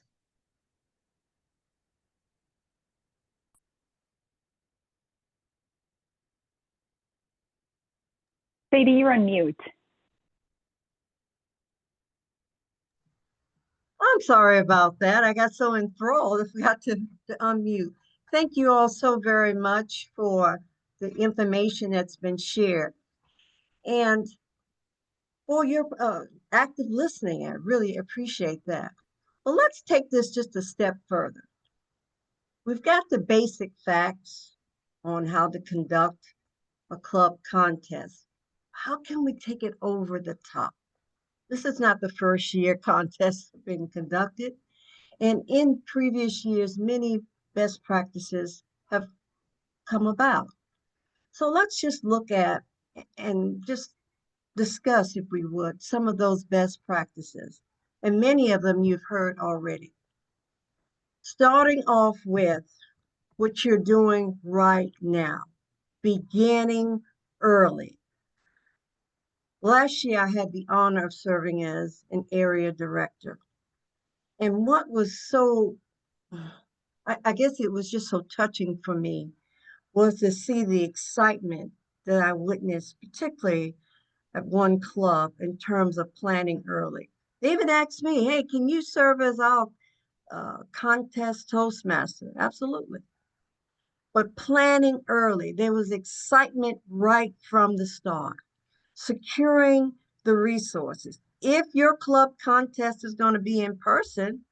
Sadie, you're on mute. I'm sorry about that. I got so enthralled, I forgot to unmute. Thank you all so very much for the information that's been shared and for your active listening. I really appreciate that. Well, let's take this just a step further. We've got the basic facts on how to conduct a club contest. How can we take it over the top? This is not the first year contests have been conducted. And in previous years, many best practices have come about. So let's just look at and just discuss, if we would, some of those best practices. And many of them you've heard already. Starting off with what you're doing right now, beginning early. Last year, I had the honor of serving as an area director. And what was so, I guess it was just so touching for me, was to see the excitement that I witnessed, particularly at one club in terms of planning early. They even asked me, hey, can you serve as our contest Toastmaster? Absolutely. But planning early, there was excitement right from the start. Securing the resources. If your club contest is going to be in person,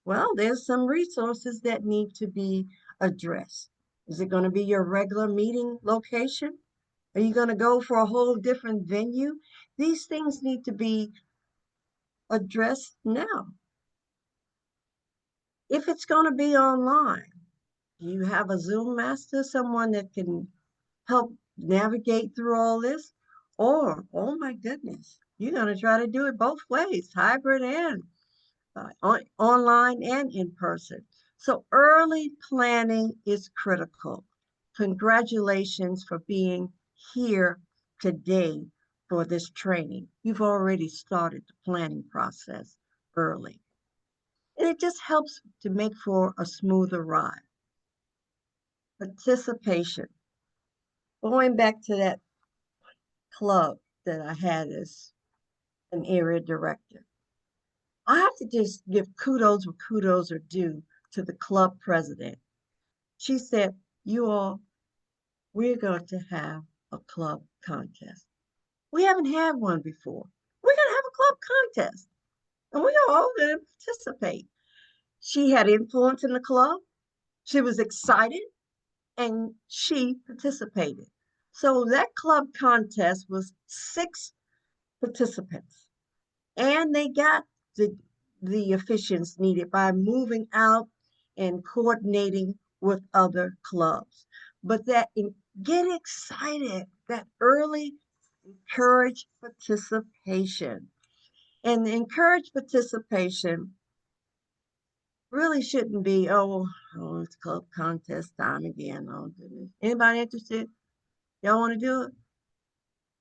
well, there's some resources that need to be addressed. Is it going to be your regular meeting location? Are you going to go for a whole different venue? These things need to be addressed now. If it's going to be online, do you have a Zoom master, someone that can help navigate through all this? Or, oh my goodness, you're going to try to do it both ways, hybrid and online and in person. So early planning is critical. Congratulations for being here today for this training. You've already started the planning process early. And it just helps to make for a smoother ride. Participation. Going back to that club that I had as an area director, I have to just give kudos where kudos are due to the club president. She said, you all, we're going to have a club contest. We haven't had one before. We're going to have a club contest, and we're all going to participate. She had influence in the club. She was excited, and she participated. So that club contest was 6 participants, and they got the efficiency needed by moving out and coordinating with other clubs. But get excited, that early encourage participation. And the encourage participation really shouldn't be, it's club contest time again. Oh, goodness. Anybody interested? Y'all want to do it?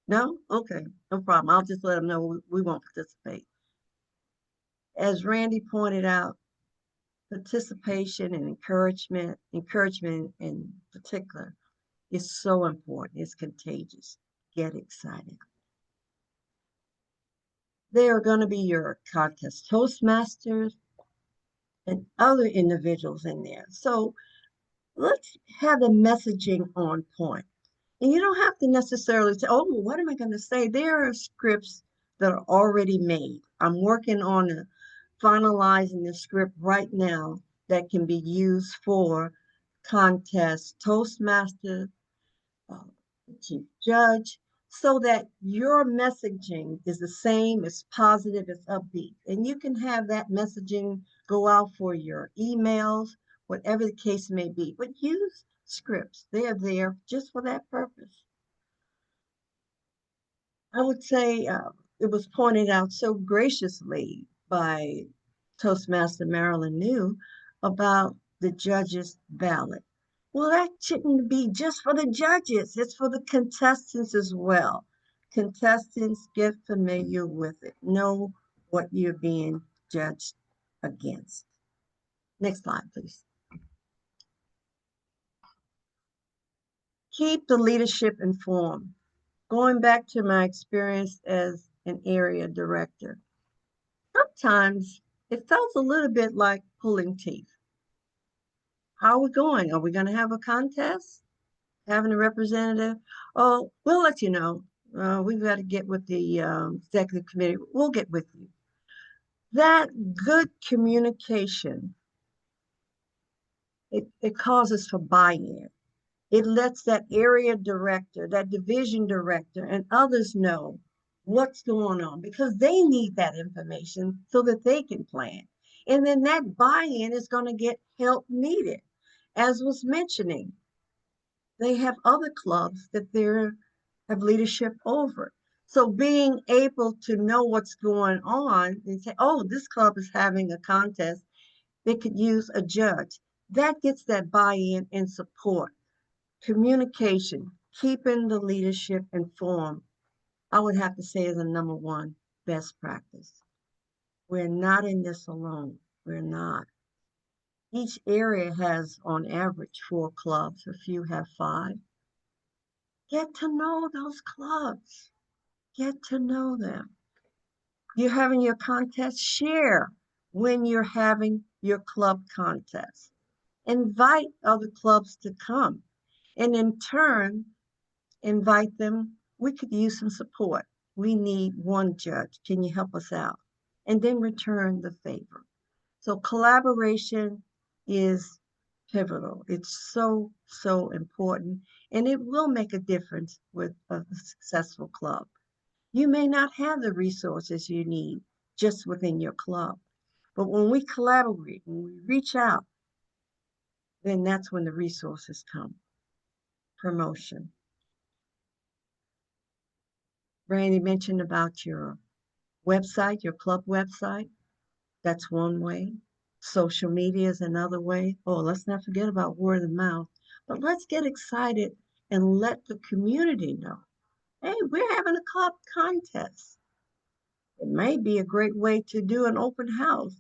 No? Okay, no problem. I'll just let them know we won't participate. As Randy pointed out, participation and encouragement in particular, is so important. It's contagious. Get excited. They are going to be your contest Toastmasters and other individuals in there. So let's have the messaging on point. And you don't have to necessarily say, oh, what am I going to say? There are scripts that are already made. I'm working on finalizing the script right now that can be used for contest Toastmaster, chief judge, so that your messaging is the same, as positive, as upbeat. And you can have that messaging go out for your emails, whatever the case may be. But use scripts. They are there just for that purpose. I would say it was pointed out so graciously by Toastmaster Marilyn New about the judges' ballot. Well, that shouldn't be just for the judges. It's for the contestants as well. Contestants, get familiar with it. Know what you're being judged against. Next slide, please. Keep the leadership informed. Going back to my experience as an area director, sometimes it felt a little bit like pulling teeth. How are we going? Are we going to have a contest? Having a representative? Oh, we'll let you know. We've got to get with the executive committee. We'll get with you. That good communication, it causes for buy-in. It lets that area director, that division director, and others know what's going on, because they need that information so that they can plan. And then that buy-in is going to get help needed. As was mentioning, they have other clubs that they have leadership over. So being able to know what's going on and say, oh, this club is having a contest, they could use a judge. That gets that buy-in and support. Communication, keeping the leadership informed, I would have to say is a number one best practice. We're not in this alone. We're not. Each area has, on average, 4 clubs. A few have 5. Get to know those clubs. Get to know them. You're having your contest, share when you're having your club contest. Invite other clubs to come. And in turn, invite them. We could use some support. We need one judge. Can you help us out? And then return the favor. So collaboration is pivotal. It's so, so important. And it will make a difference with a successful club. You may not have the resources you need just within your club. But when we collaborate, when we reach out, then that's when the resources come. Promotion. Randy mentioned about your website, your club website. That's one way. Social media is another way. Oh, let's not forget about word of mouth. But let's get excited and let the community know. Hey, we're having a club contest. It may be a great way to do an open house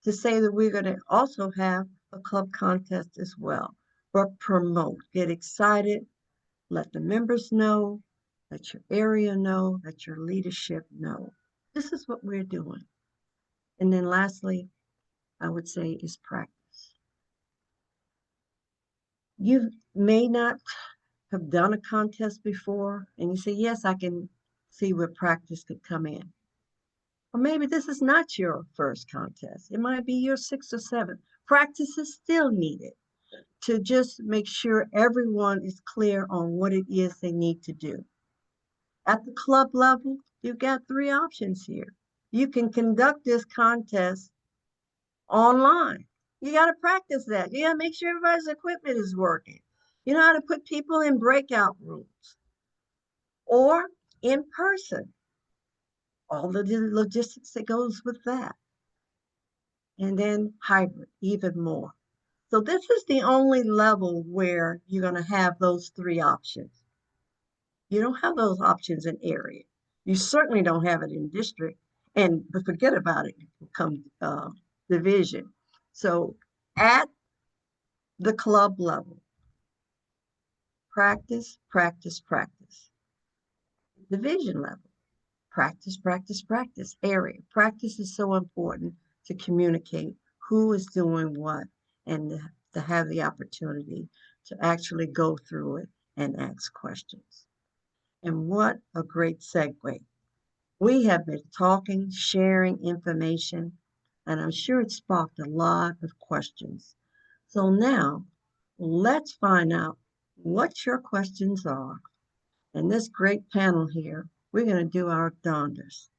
to say that we're going to also have a club contest as well. But promote, get excited, let the members know, let your area know, let your leadership know. This is what we're doing. And then lastly, I would say is practice. You may not have done a contest before, and you say, yes, I can see where practice could come in. Or maybe this is not your first contest. It might be your 6th or 7th. Practice is still needed to just make sure everyone is clear on what it is they need to do. At the club level, you've got 3 options here. You can conduct this contest online. You got to practice that. You got to make sure everybody's equipment is working. You know how to put people in breakout rooms or in person. All the logistics that goes with that. And then hybrid, even more. So this is the only level where you're going to have those 3 options. You don't have those options in area. You certainly don't have it in district. And forget about it, come division. So at the club level, practice, practice, practice. Division level, practice, practice, practice. Area, practice is so important to communicate who is doing what and to have the opportunity to actually go through it and ask questions. And what a great segue. We have been talking, sharing information, and I'm sure it sparked a lot of questions. So now let's find out what your questions are. And this great panel here, we're going to do our darndest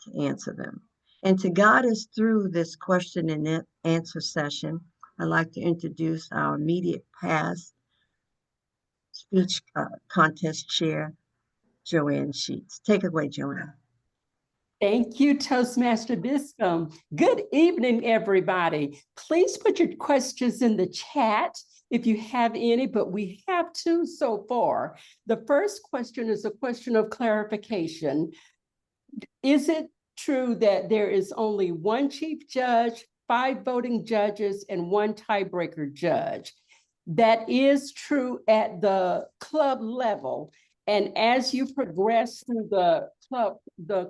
to answer them. And to guide us through this question and answer session, I'd like to introduce our immediate past speech contest chair, Joanne Sheets. Take it away, Joanne. Thank you, Toastmaster Biscom. Good evening, everybody. Please put your questions in the chat if you have any, but we have 2 so far. The first question is a question of clarification. Is it true that there is only 1 chief judge, 5 voting judges, and 1 tiebreaker judge? That is true at the club level. And as you progress through the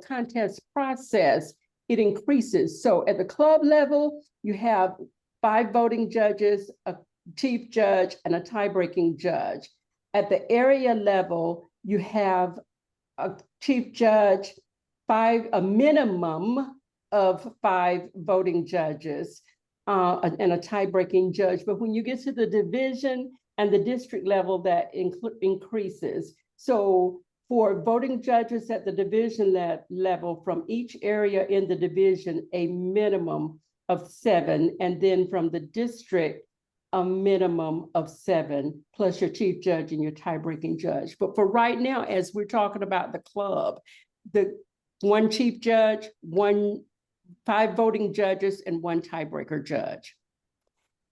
contest process, it increases. So at the club level, you have 5 voting judges, a chief judge, and a tie-breaking judge. At the area level, you have a chief judge, a minimum of 5 voting judges, and a tie-breaking judge. But when you get to the division and the district level, that increases. So for voting judges at the division level from each area in the division, a minimum of 7, and then from the district, a minimum of 7, plus your chief judge and your tie-breaking judge. But for right now, as we're talking about the club, the 1 chief judge, 5 voting judges, and 1 tiebreaker judge.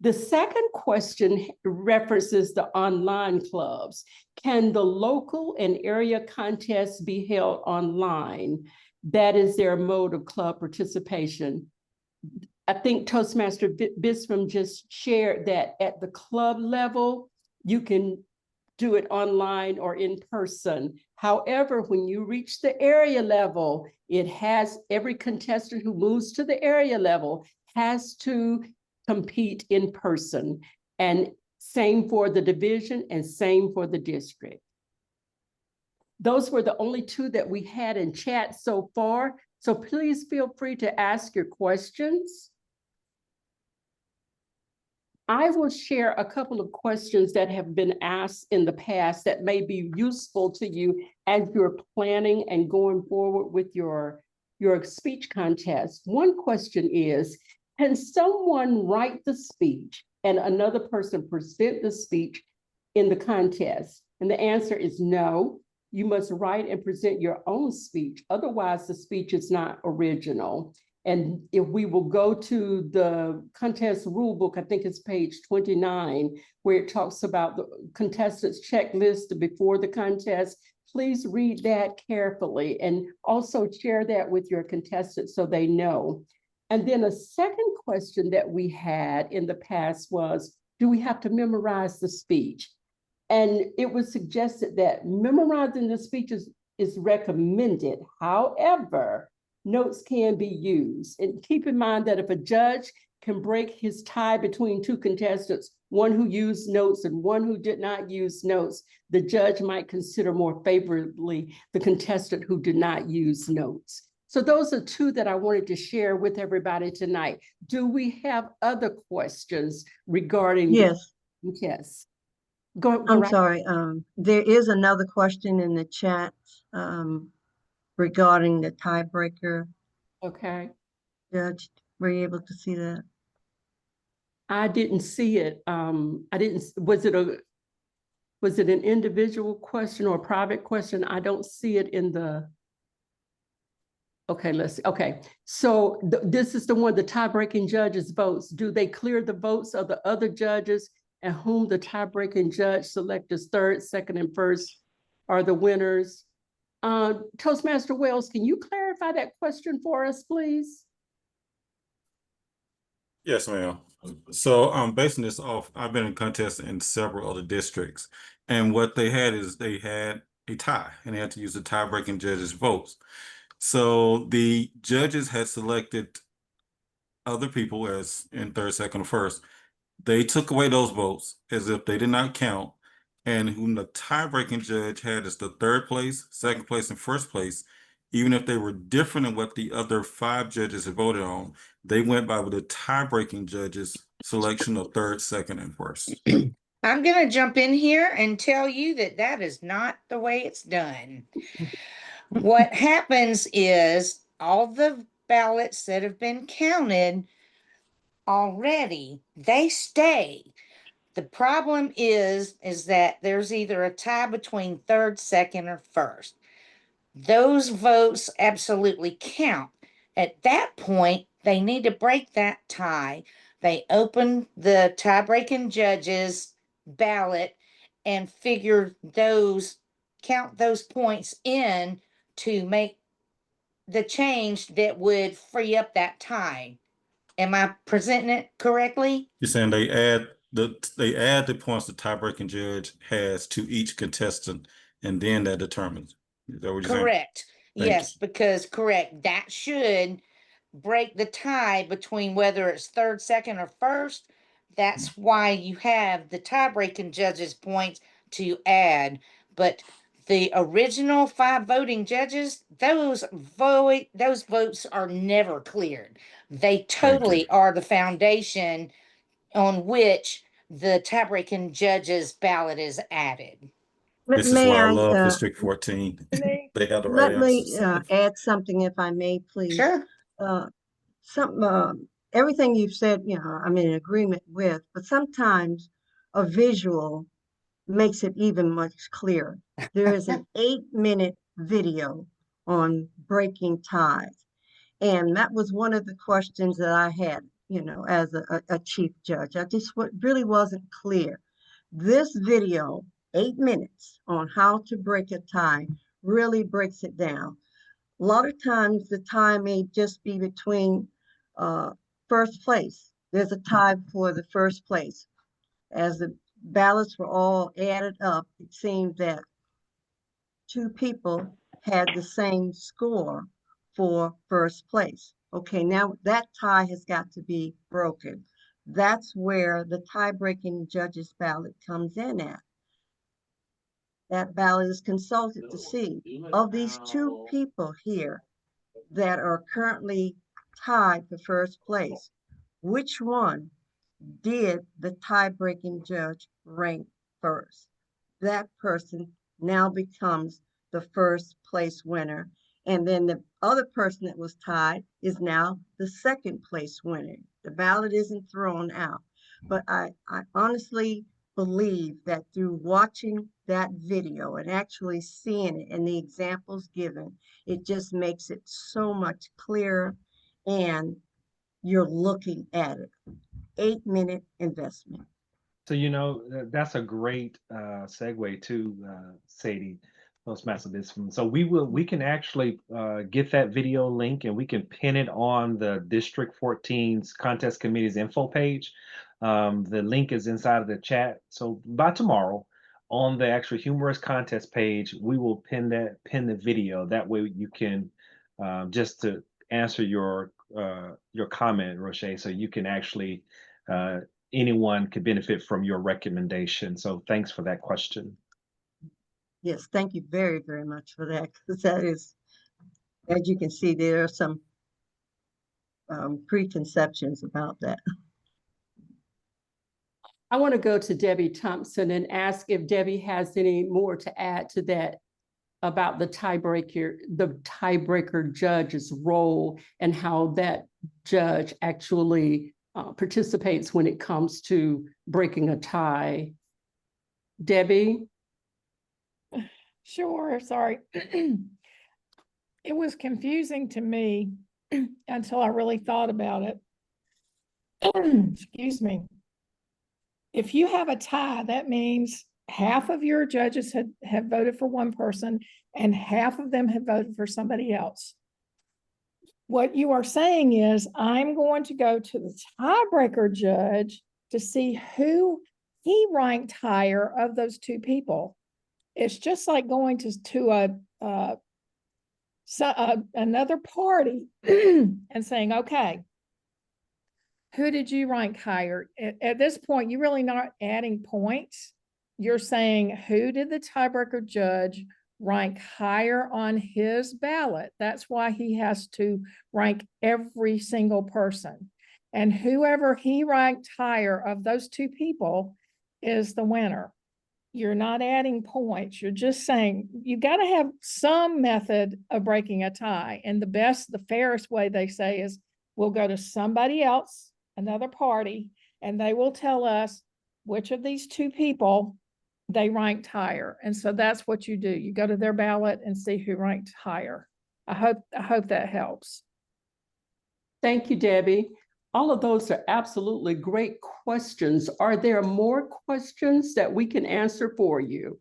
The second question references the online clubs. Can the local and area contests be held online? That is their mode of club participation. I think Toastmaster Bispham just shared that at the club level, you can do it online or in person. However, when you reach the area level, it has every contestant who moves to the area level has to compete in person. And same for the division and same for the district. Those were the only two that we had in chat so far. So please feel free to ask your questions. I will share a couple of questions that have been asked in the past that may be useful to you as you're planning and going forward with your speech contest. One question is, can someone write the speech and another person present the speech in the contest? And the answer is no. You must write and present your own speech. Otherwise, the speech is not original. And if we will go to the contest rule book, I think it's page 29, where it talks about the contestants' checklist before the contest. Please read that carefully and also share that with your contestants so they know. And then a second question that we had in the past was, do we have to memorize the speech? And it was suggested that memorizing the speech is recommended. However, notes can be used. And keep in mind that if a judge can break his tie between two contestants, one who used notes and one who did not use notes, the judge might consider more favorably the contestant who did not use notes. So those are two that I wanted to share with everybody tonight. Do we have other questions regarding? Yes. Yes. Go I'm right. sorry. There is another question in the chat regarding the tiebreaker. Okay. Judge, were you able to see that? I didn't see it. Was it an individual question or a private question? I don't see it in the. Okay, let's see. Okay. So this is the one, the tie-breaking judges votes. Do they clear the votes of the other judges and whom the tie-breaking judge select as third, second, and first are the winners? Toastmaster Wells, can you clarify that question for us, please? Yes, ma'am. So basing this off, I've been in contests in several other districts, and what they had is they had a tie, and they had to use the tie-breaking judges' votes. So the judges had selected other people as in third, second, or first. They took away those votes as if they did not count, and whom the tie-breaking judge had as the third place, second place, and first place, even if they were different in what the other 5 judges had voted on, they went by with the tie-breaking judges' selection of third, second, and first. I'm going to jump in here and tell you that that is not the way it's done. What happens is all the ballots that have been counted already, they stay. The problem is that there's either a tie between third, second, or first. Those votes absolutely count. At that point, they need to break that tie. They open the tie-breaking judges ballot and count those points in to make the change that would free up that tie. Am I presenting it correctly? You're saying they add the points the tie-breaking judge has to each contestant, and then that determines. Is that what you're saying? Correct. Thank Yes, because correct. That should break the tie between whether it's third, second, or first. That's why you have the tie-breaking judges' points to add. But the original 5 voting judges, those votes are never cleared. They totally are the foundation on which the tie-breaking judges' ballot is added. This is May why I I, love District 14. They have the right let me answers. add something if I may, please. Sure. Everything you've said, I'm in agreement with, but sometimes a visual makes it even much clearer. There is an 8-minute video on breaking ties. And that was one of the questions that I had. as a chief judge. I just really wasn't clear. This video, 8 minutes on how to break a tie, really breaks it down. A lot of times the tie may just be between first place. There's a tie for the first place. As the ballots were all added up, it seemed that 2 people had the same score for first place. Okay, now that tie has got to be broken. That's where the tie-breaking judge's ballot comes in at. That ballot is consulted to see, of these 2 people here that are currently tied for first place, which one did the tie-breaking judge rank first? That person now becomes the first place winner. And then the other person that was tied is now the second place winner. The ballot isn't thrown out. But I honestly believe that through watching that video and actually seeing it and the examples given, it just makes it so much clearer and you're looking at it. 8-minute investment. So, that's a great segue to Sadie, Toastmaster Bispham. So we can actually get that video link and we can pin it on the District 14's Contest Committee's info page. The link is inside of the chat. So by tomorrow, on the actual humorous contest page, we will pin the video. That way you can just to answer your comment, Roche, so you can actually anyone could benefit from your recommendation. So thanks for that question. Yes, thank you very, very much for that, because that is, as you can see, there are some preconceptions about that. I want to go to Debbie Thompson and ask if Debbie has any more to add to that about the tiebreaker judge's role and how that judge actually participates when it comes to breaking a tie. Debbie? Sure, sorry. It was confusing to me until I really thought about it. Excuse me. If you have a tie, that means half of your judges have voted for one person and half of them have voted for somebody else. What you are saying is, I'm going to go to the tiebreaker judge to see who he ranked higher of those 2 people. It's just like going to another party and saying, okay, who did you rank higher? At this point, you're really not adding points. You're saying, who did the tiebreaker judge rank higher on his ballot? That's why he has to rank every single person. And whoever he ranked higher of those 2 people is the winner. You're not adding points. You're just saying you got to have some method of breaking a tie. And the fairest way, they say, is we'll go to somebody else, another party, and they will tell us which of these 2 people they ranked higher. And so that's what you do. You go to their ballot and see who ranked higher. I hope that helps. Thank you, Debbie. All of those are absolutely great questions. Are there more questions that we can answer for you?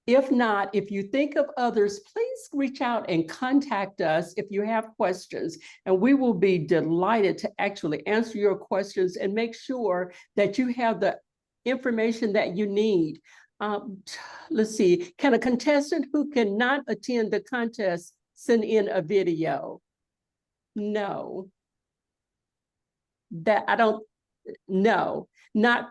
If not, if you think of others, please reach out and contact us if you have questions, and we will be delighted to actually answer your questions and make sure that you have the information that you need. Let's see, can a contestant who cannot attend the contest send in a video? No. No, not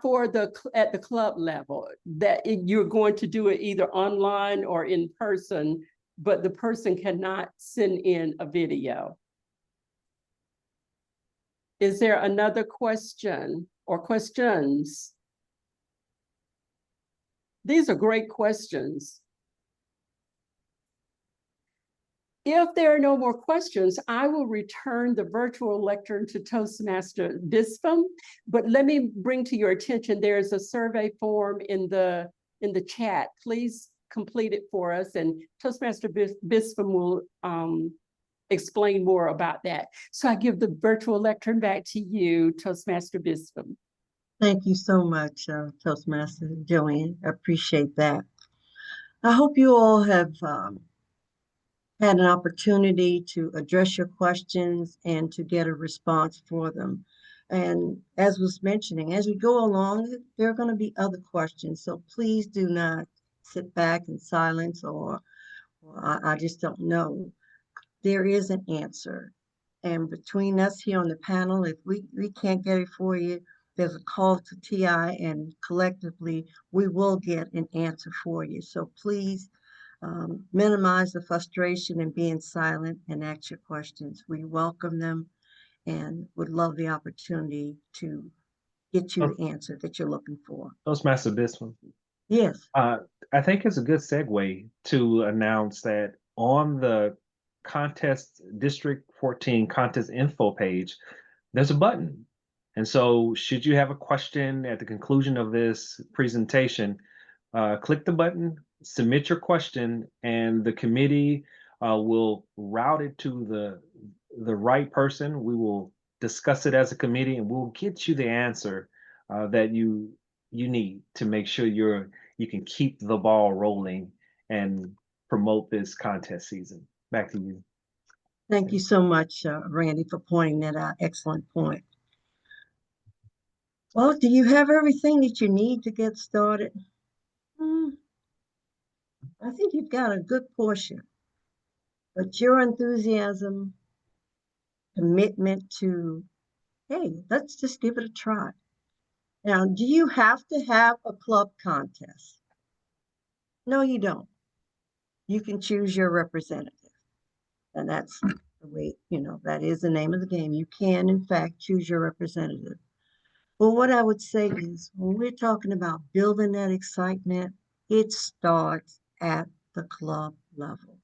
at the club level, that you're going to do it either online or in person, but the person cannot send in a video. Is there another question or questions? These are great questions. If there are no more questions, I will return the virtual lectern to Toastmaster Bispham, but let me bring to your attention, there is a survey form in the chat. Please complete it for us, and Toastmaster Bispham will explain more about that. So I give the virtual lectern back to you, Toastmaster Bispham. Thank you so much, Toastmaster Joanne. I appreciate that. I hope you all have had an opportunity to address your questions and to get a response for them. And as was mentioning, as we go along, there are going to be other questions. So please do not sit back in silence or I just don't know. There is an answer. And between us here on the panel, if we can't get it for you, there's a call to TI, and collectively we will get an answer for you. So please minimize the frustration and being silent and ask your questions. We welcome them and would love the opportunity to get you the answer that you're looking for. Toastmaster Bispham. Yes. I think it's a good segue to announce that on the contest District 14 contest info page, there's a button. And so should you have a question at the conclusion of this presentation, click the button, submit your question, and the committee will route it to the right person. We will discuss it as a committee, and we'll get you the answer that you need to make sure you can keep the ball rolling and promote this contest season. Back to you. Thank you so much, Randy, for pointing that out. Excellent point. Well, do you have everything that you need to get started? I think you've got a good portion, but your enthusiasm, commitment to, hey, let's just give it a try. Now, do you have to have a club contest? No, you don't. You can choose your representative. And that's the way, that is the name of the game. You can, in fact, choose your representative. Well, what I would say is when we're talking about building that excitement, it starts at the club level.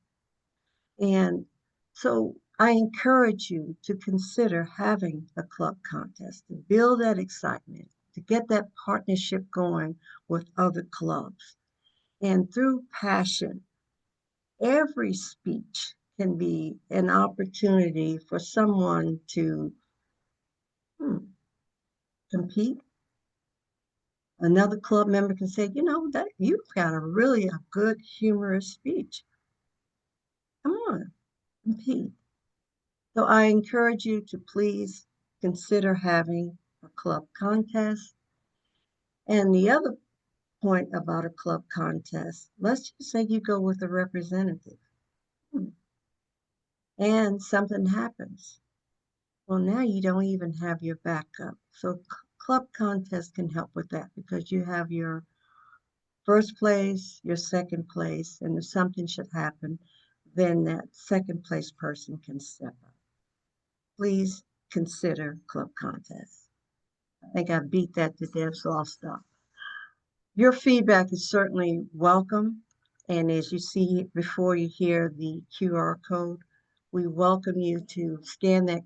And so I encourage you to consider having a club contest to build that excitement, to get that partnership going with other clubs. And through passion, every speech can be an opportunity for someone to compete. Another club member can say, that you've got a good humorous speech. Come on, compete. So I encourage you to please consider having a club contest. And the other point about a club contest, let's just say you go with a representative and something happens. Well, now you don't even have your backup. So club contest can help with that because you have your first place, your second place, and if something should happen, then that second place person can step up. Please consider club contests. I think I beat that to death, so I'll stop. Your feedback is certainly welcome. And as you see before you hear the QR code, we welcome you to scan that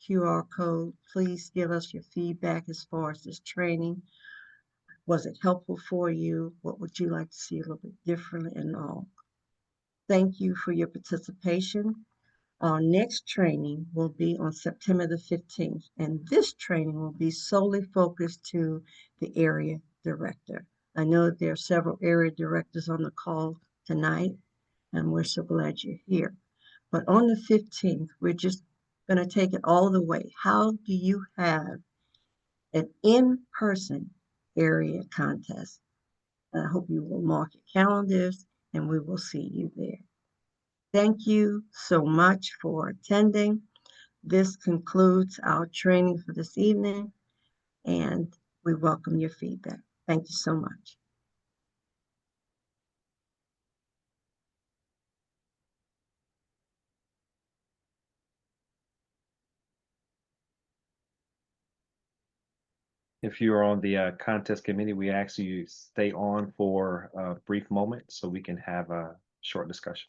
QR code. Please give us your feedback as far as this training. Was it helpful for you? What would you like to see a little bit differently and all? Thank you for your participation. Our next training will be on September the 15th, and this training will be solely focused to the area director. I know that there are several area directors on the call tonight, and we're so glad you're here. But on the 15th, we're just going to take it all the way. How do you have an in-person area contest? And I hope you will mark your calendars, and we will see you there. Thank you so much for attending. This concludes our training for this evening, and we welcome your feedback. Thank you so much. If you're on the contest committee, we ask you stay on for a brief moment so we can have a short discussion.